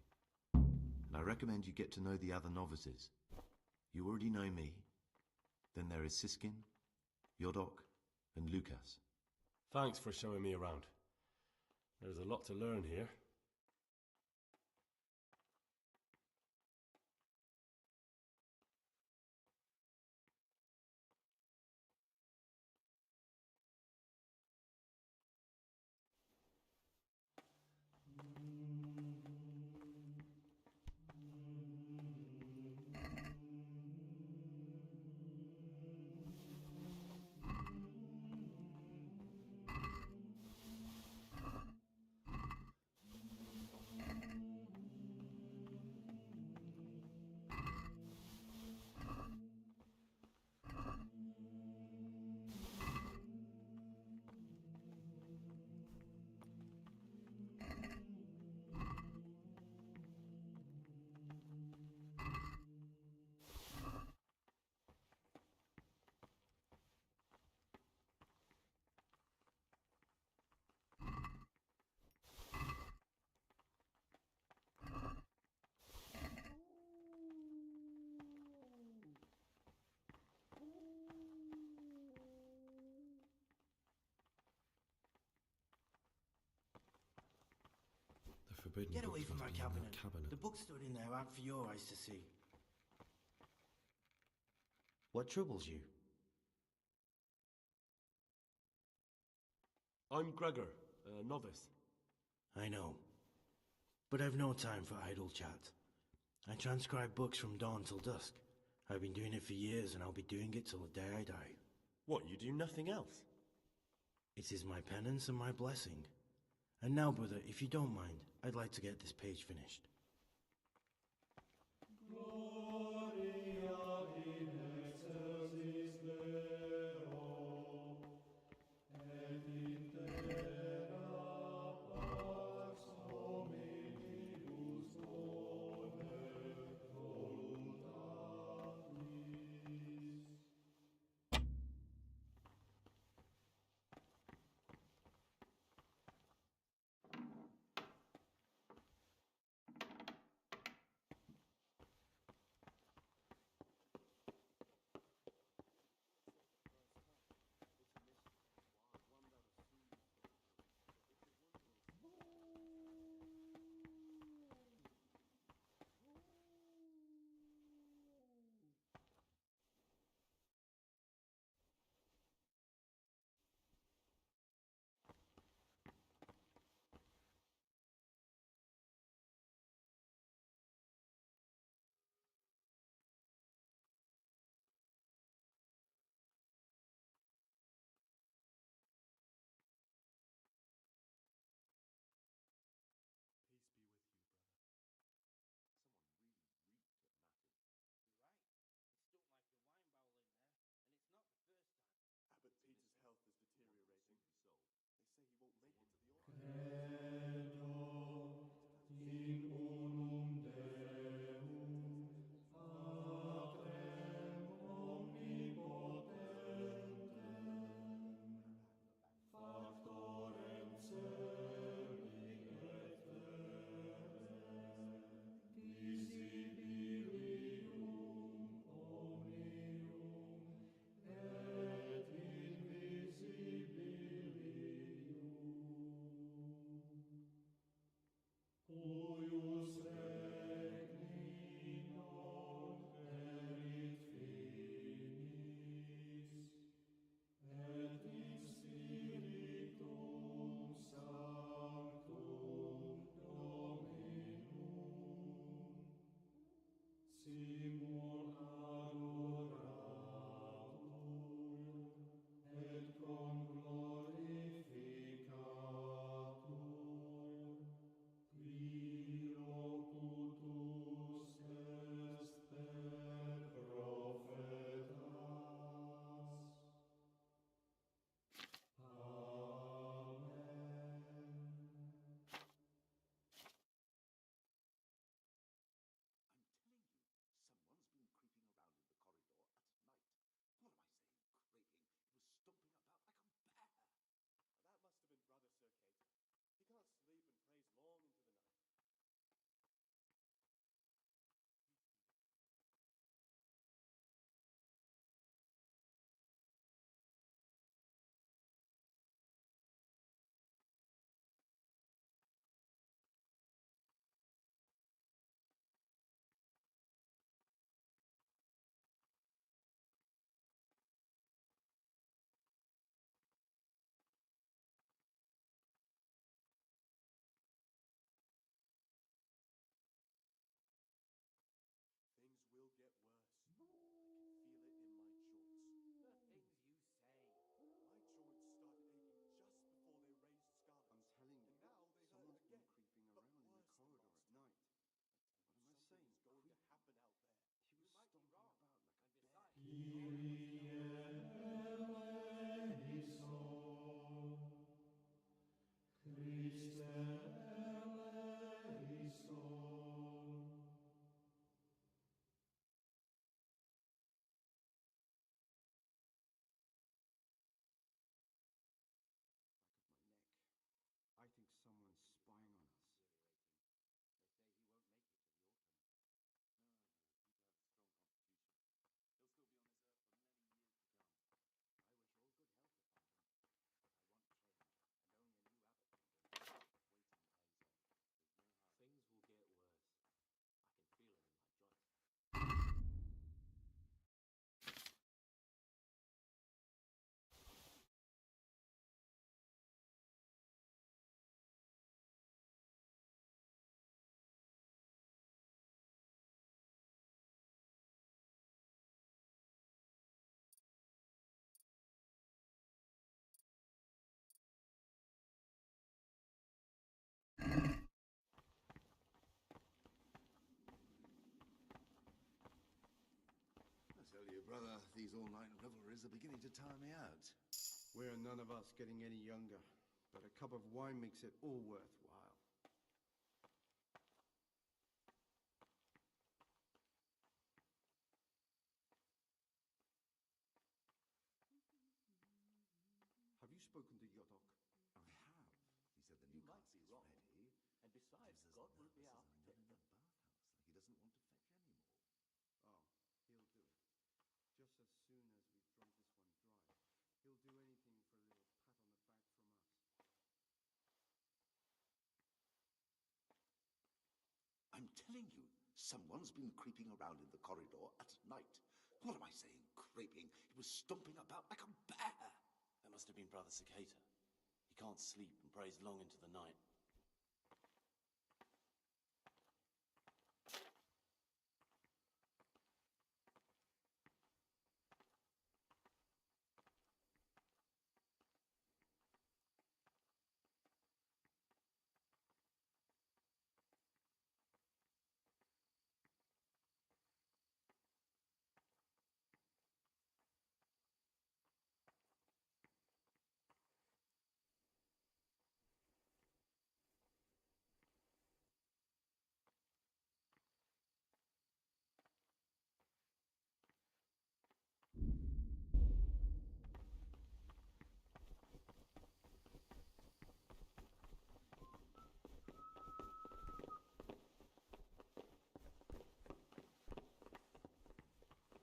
And I recommend you get to know the other novices. You already know me. Then there is Siskin, Yodok, and Lucas. Thanks for showing me around. There's a lot to learn here. Get away from my cabinet. The books stood in there aren't for your eyes to see. What troubles you? I'm Gregor, a novice. I know. But I've no time for idle chat. I transcribe books from dawn till dusk. I've been doing it for years and I'll be doing it till the day I die. What, you do nothing else? It is my penance and my blessing. And now, brother, if you don't mind, I'd like to get this page finished. Brother, these all-night revelries are beginning to tire me out. We're none of us getting any younger, but a cup of wine makes it all worthwhile. Have you spoken to Yodok? I have. He said the new You might cask be is wrong. ready. And besides, He's as God will be nervous our as a nun in protector. a bathhouse, like he doesn't want to fetch anymore. Oh, he'll do it. Just as soon as we've drunk this one dry, he'll do anything for a little pat on the back from us. I'm telling you, someone's been creeping around in the corridor at night. What am I saying, creeping? He was stomping about like a bear. That must have been Brother Cicada. He can't sleep and prays long into the night.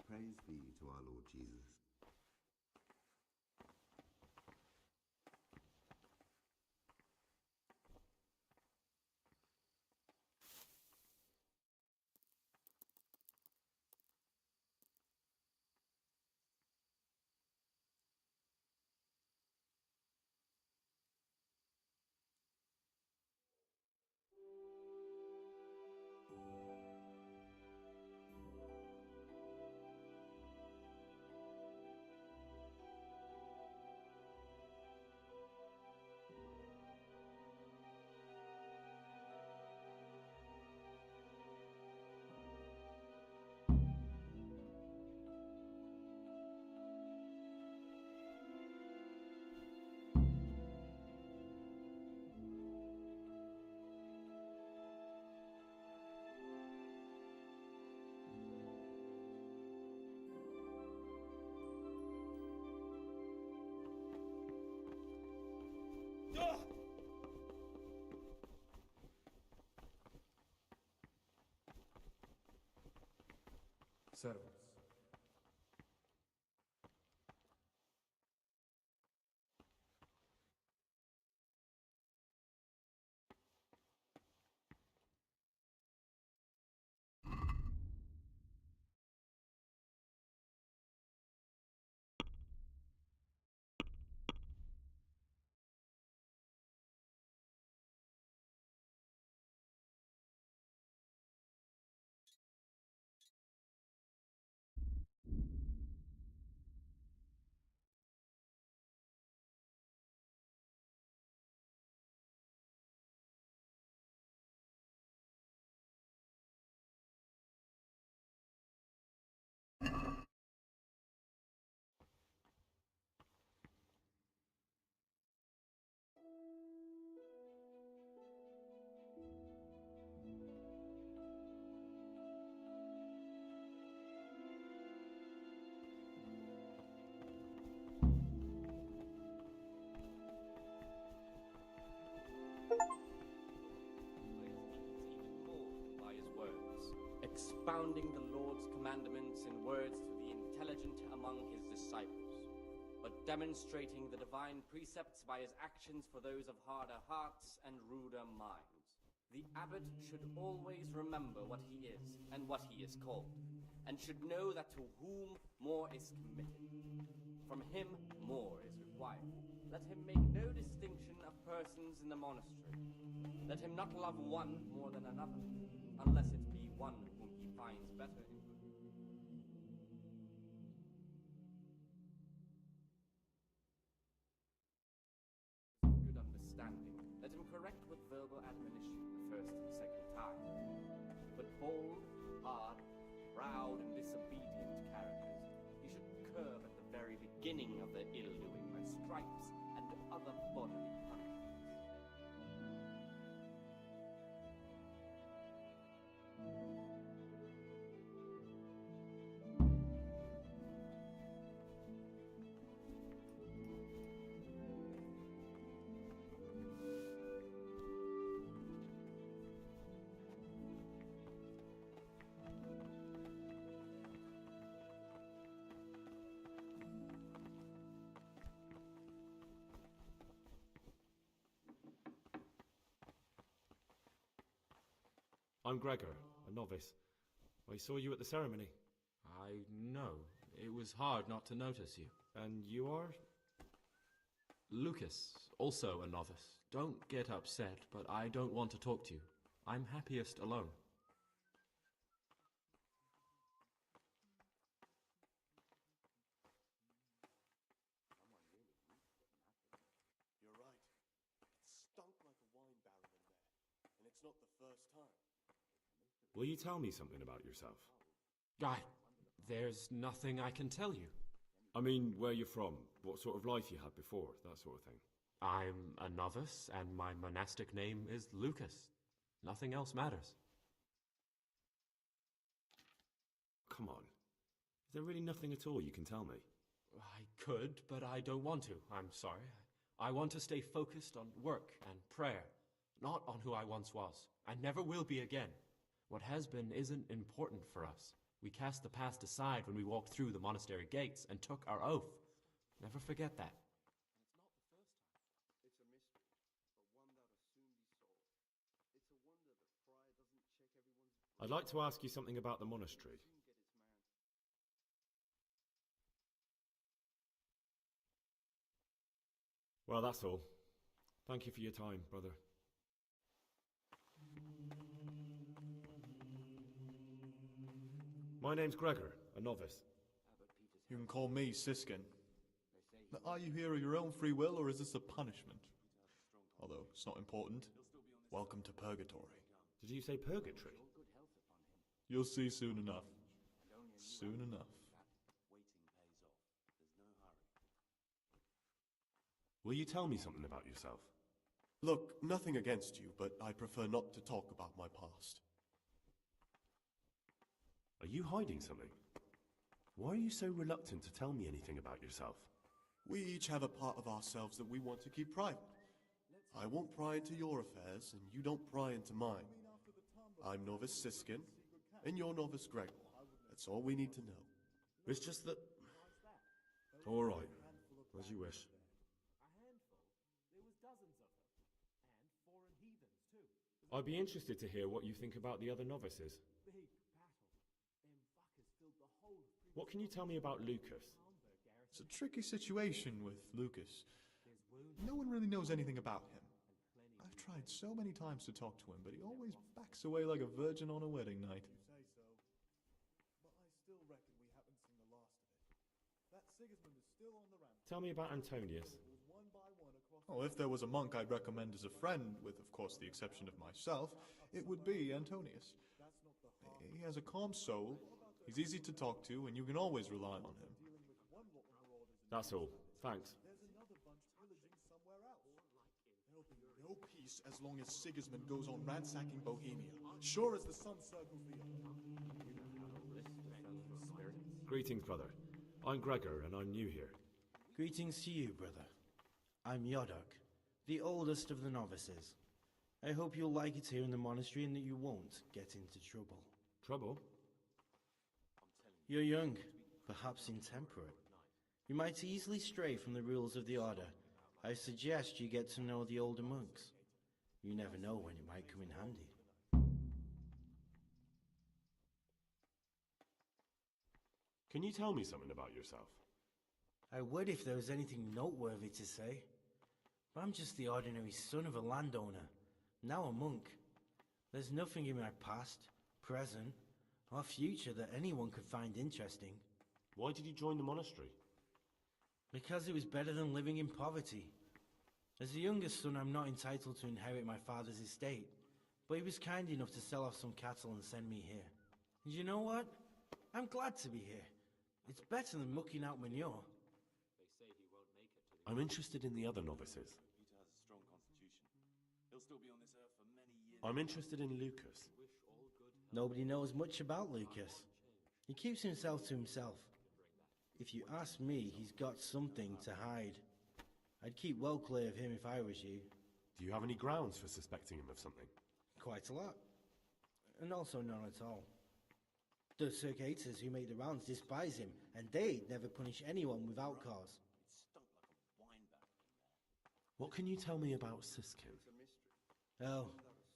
Praise be to our Lord Jesus. Servants. By his words, expounding the Lord's commandments in words to the intelligent among his disciples, but demonstrating the divine precepts by his actions for those of harder hearts and ruder minds. The abbot should always remember what he is and what he is called, and should know that to whom more is committed, from him more is required. Let him make no distinction of persons in the monastery. Let him not love one more than another, unless it be one whom he finds better in good. Good understanding, let him correct with verbal admonition the first and second time. But bold, hard, proud, and disobedient characters beginning of their ill-doing by stripes and other bodily punishments. I'm Gregor, a novice. I saw you at the ceremony. I know. It was hard not to notice you. And you are? Lucas, also a novice. Don't get upset, but I don't want to talk to you. I'm happiest alone. You're right. It stunk like a wine barrel in there. And it's not the first time. Will you tell me something about yourself? There's nothing I can tell you. I mean, where you're from, what sort of life you had before, that sort of thing. I'm a novice, and my monastic name is Lucas. Nothing else matters. Come on. Is there really nothing at all you can tell me? I could, but I don't want to. I'm sorry. I want to stay focused on work and prayer, not on who I once was. I never will be again. What has been isn't important for us. We cast the past aside when we walked through the monastery gates and took our oath. Never forget that. It's a mystery, but one that'll soon be solved. It's a wonder the friar doesn't check everyone's... I'd like to ask you something about the monastery. Well, that's all. Thank you for your time, brother. My name's Gregor, a novice. You can call me Siskin. Are you here of your own free will, or is this a punishment? Although it's not important. Welcome to Purgatory. Did you say purgatory? You'll see soon enough. Soon enough. Will you tell me something about yourself? Look, nothing against you, but I prefer not to talk about my past. Are you hiding something? Why are you so reluctant to tell me anything about yourself? We each have a part of ourselves that we want to keep private. I won't pry into your affairs, and you don't pry into mine. I'm Novice Siskin, and you're Novice Gregor. That's all we need to know. It's just that... All right, as you wish. There was dozens of them, and foreign heathens too. I'd be interested to hear what you think about the other novices. Big battle. Them fuckers filled the whole of... What can you tell me about Lucas? It's a tricky situation with Lucas. No one really knows anything about him. I've tried so many times to talk to him, but he always backs away like a virgin on a wedding night. Say so, but I still reckon we haven't seen the last of it. That Sigismund is still on the ramp. Tell me about Antonius. Oh, if there was a monk I'd recommend as a friend, with of course the exception of myself, it would be Antonius. He has a calm soul, he's easy to talk to, and you can always rely on him. That's all. Thanks. There's another bunch pillaging somewhere else. There'll be no peace as long as Sigismund goes on ransacking Bohemia, sure as the sun circles the earth. Greetings, brother. I'm Gregor, and I'm new here. Greetings to you, brother. I'm Yodok, the oldest of the novices. I hope you'll like it here in the monastery and that you won't get into trouble. Trouble? You're young, perhaps intemperate. You might easily stray from the rules of the order. I suggest you get to know the older monks. You never know when it might come in handy. Can you tell me something about yourself? I would if there was anything noteworthy to say. But I'm just the ordinary son of a landowner, now a monk. There's nothing in my past, present, or future that anyone could find interesting. Why did you join the monastery? Because it was better than living in poverty. As the youngest son, I'm not entitled to inherit my father's estate, but he was kind enough to sell off some cattle and send me here. And you know what? I'm glad to be here. It's better than mucking out manure. I'm interested in the other novices. Peter has a strong constitution. He'll still be on this earth for many years. I'm interested in Lucas. Nobody knows much about Lucas. He keeps himself to himself. If you ask me, he's got something to hide. I'd keep well clear of him if I was you. Do you have any grounds for suspecting him of something? Quite a lot. And also none at all. The circuitors who make the rounds despise him, and they'd never punish anyone without cause. What can you tell me about Siskin? Oh,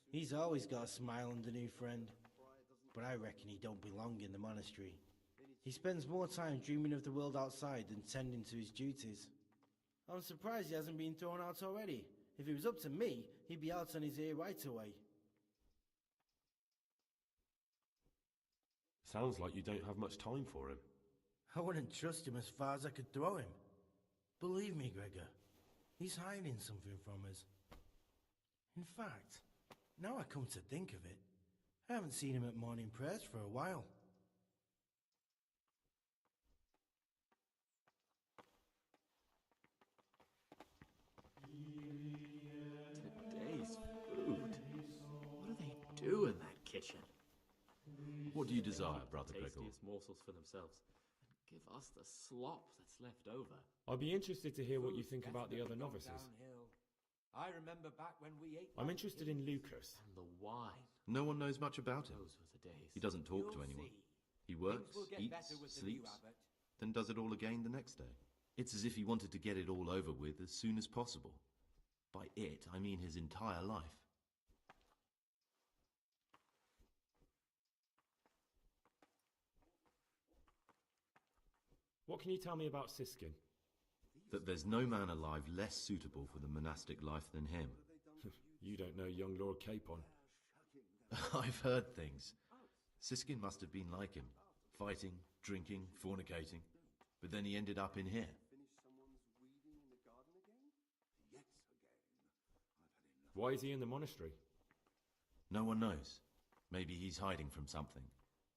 he's always got a smile and a new friend. But I reckon he don't belong in the monastery. He spends more time dreaming of the world outside than tending to his duties. I'm surprised he hasn't been thrown out already. If it was up to me, he'd be out on his ear right away. Sounds like you don't have much time for him. I wouldn't trust him as far as I could throw him. Believe me, Gregor, he's hiding something from us. In fact, now I come to think of it, I haven't seen him at morning prayers for a while. Today's food. What do they do in that kitchen? What do you desire, Brother Gregor? Tastiest morsels for themselves. And give us the slop that's left over. I'd be interested to hear what you think about the other novices. Downhill. I remember back when we ate. I'm interested in Lucas. And the wine. No one knows much about him. Those were the days. He doesn't talk to anyone. He works, eats, sleeps, then does it all again the next day. It's as if he wanted to get it all over with as soon as possible. By it, I mean his entire life. What can you tell me about Siskin? That there's no man alive less suitable for the monastic life than him. You don't know young Lord Capon. I've heard things. Siskin must have been like him. Fighting, drinking, fornicating. But then he ended up in here. Why is he in the monastery? No one knows. Maybe he's hiding from something.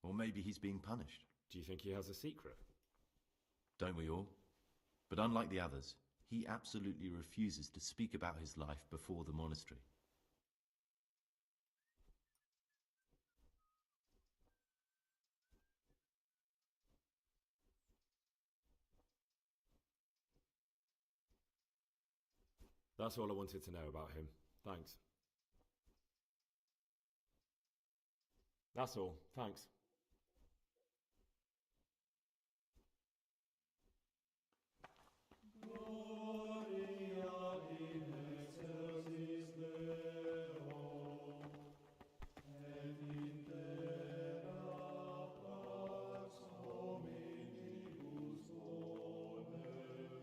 Or maybe he's being punished. Do you think he has a secret? Don't we all? But unlike the others, he absolutely refuses to speak about his life before the monastery. That's all I wanted to know about him. Thanks. That's all. Thanks.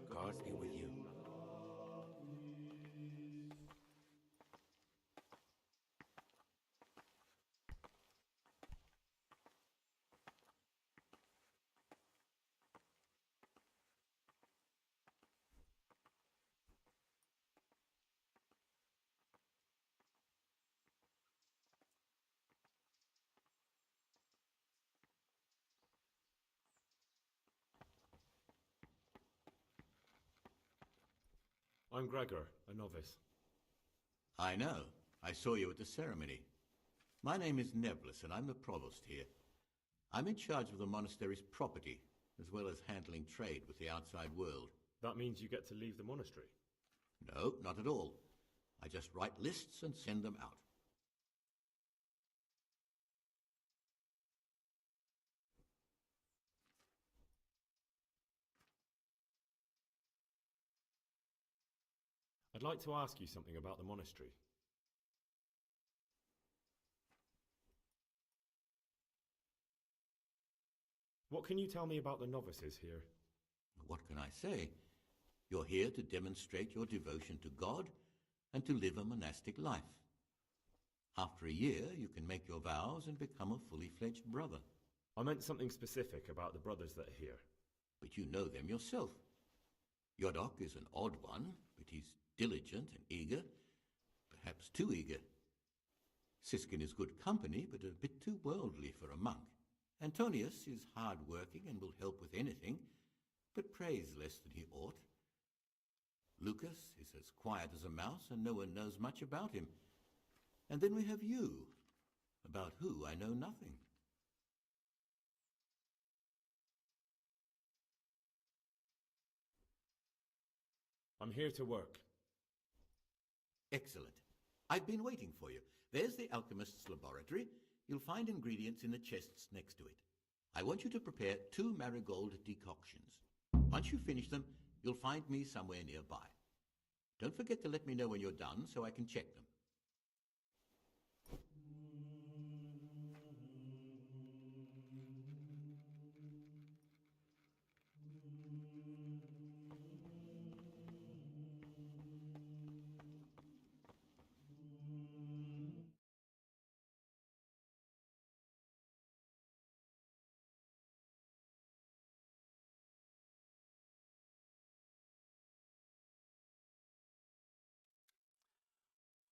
God be with you. I'm Gregor, a novice. I know. I saw you at the ceremony. My name is Nebulus, and I'm the provost here. I'm in charge of the monastery's property, as well as handling trade with the outside world. That means you get to leave the monastery? No, not at all. I just write lists and send them out. I'd like to ask you something about the monastery. What can you tell me about the novices here? What can I say? You're here to demonstrate your devotion to God and to live a monastic life. After a year, you can make your vows and become a fully fledged brother. I meant something specific about the brothers that are here. But you know them yourself. Yodok is an odd one, but he's diligent and eager, perhaps too eager. Siskin is good company, but a bit too worldly for a monk. Antonius is hard-working and will help with anything, but prays less than he ought. Lucas is as quiet as a mouse and no one knows much about him. And then we have you, about who I know nothing. I'm here to work. Excellent. I've been waiting for you. There's the alchemist's laboratory. You'll find ingredients in the chests next to it. I want you to prepare 2 marigold decoctions. Once you finish them, you'll find me somewhere nearby. Don't forget to let me know when you're done so I can check them.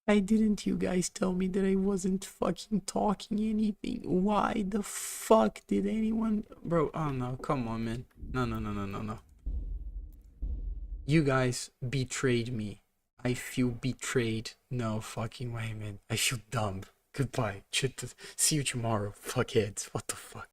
Why didn't you guys tell me that I wasn't fucking talking anything? Why the fuck did anyone... Bro, oh no, come on, man. No. You guys betrayed me. I feel betrayed. No fucking way, man. I feel dumb. Goodbye. See you tomorrow, fuckheads. What the fuck?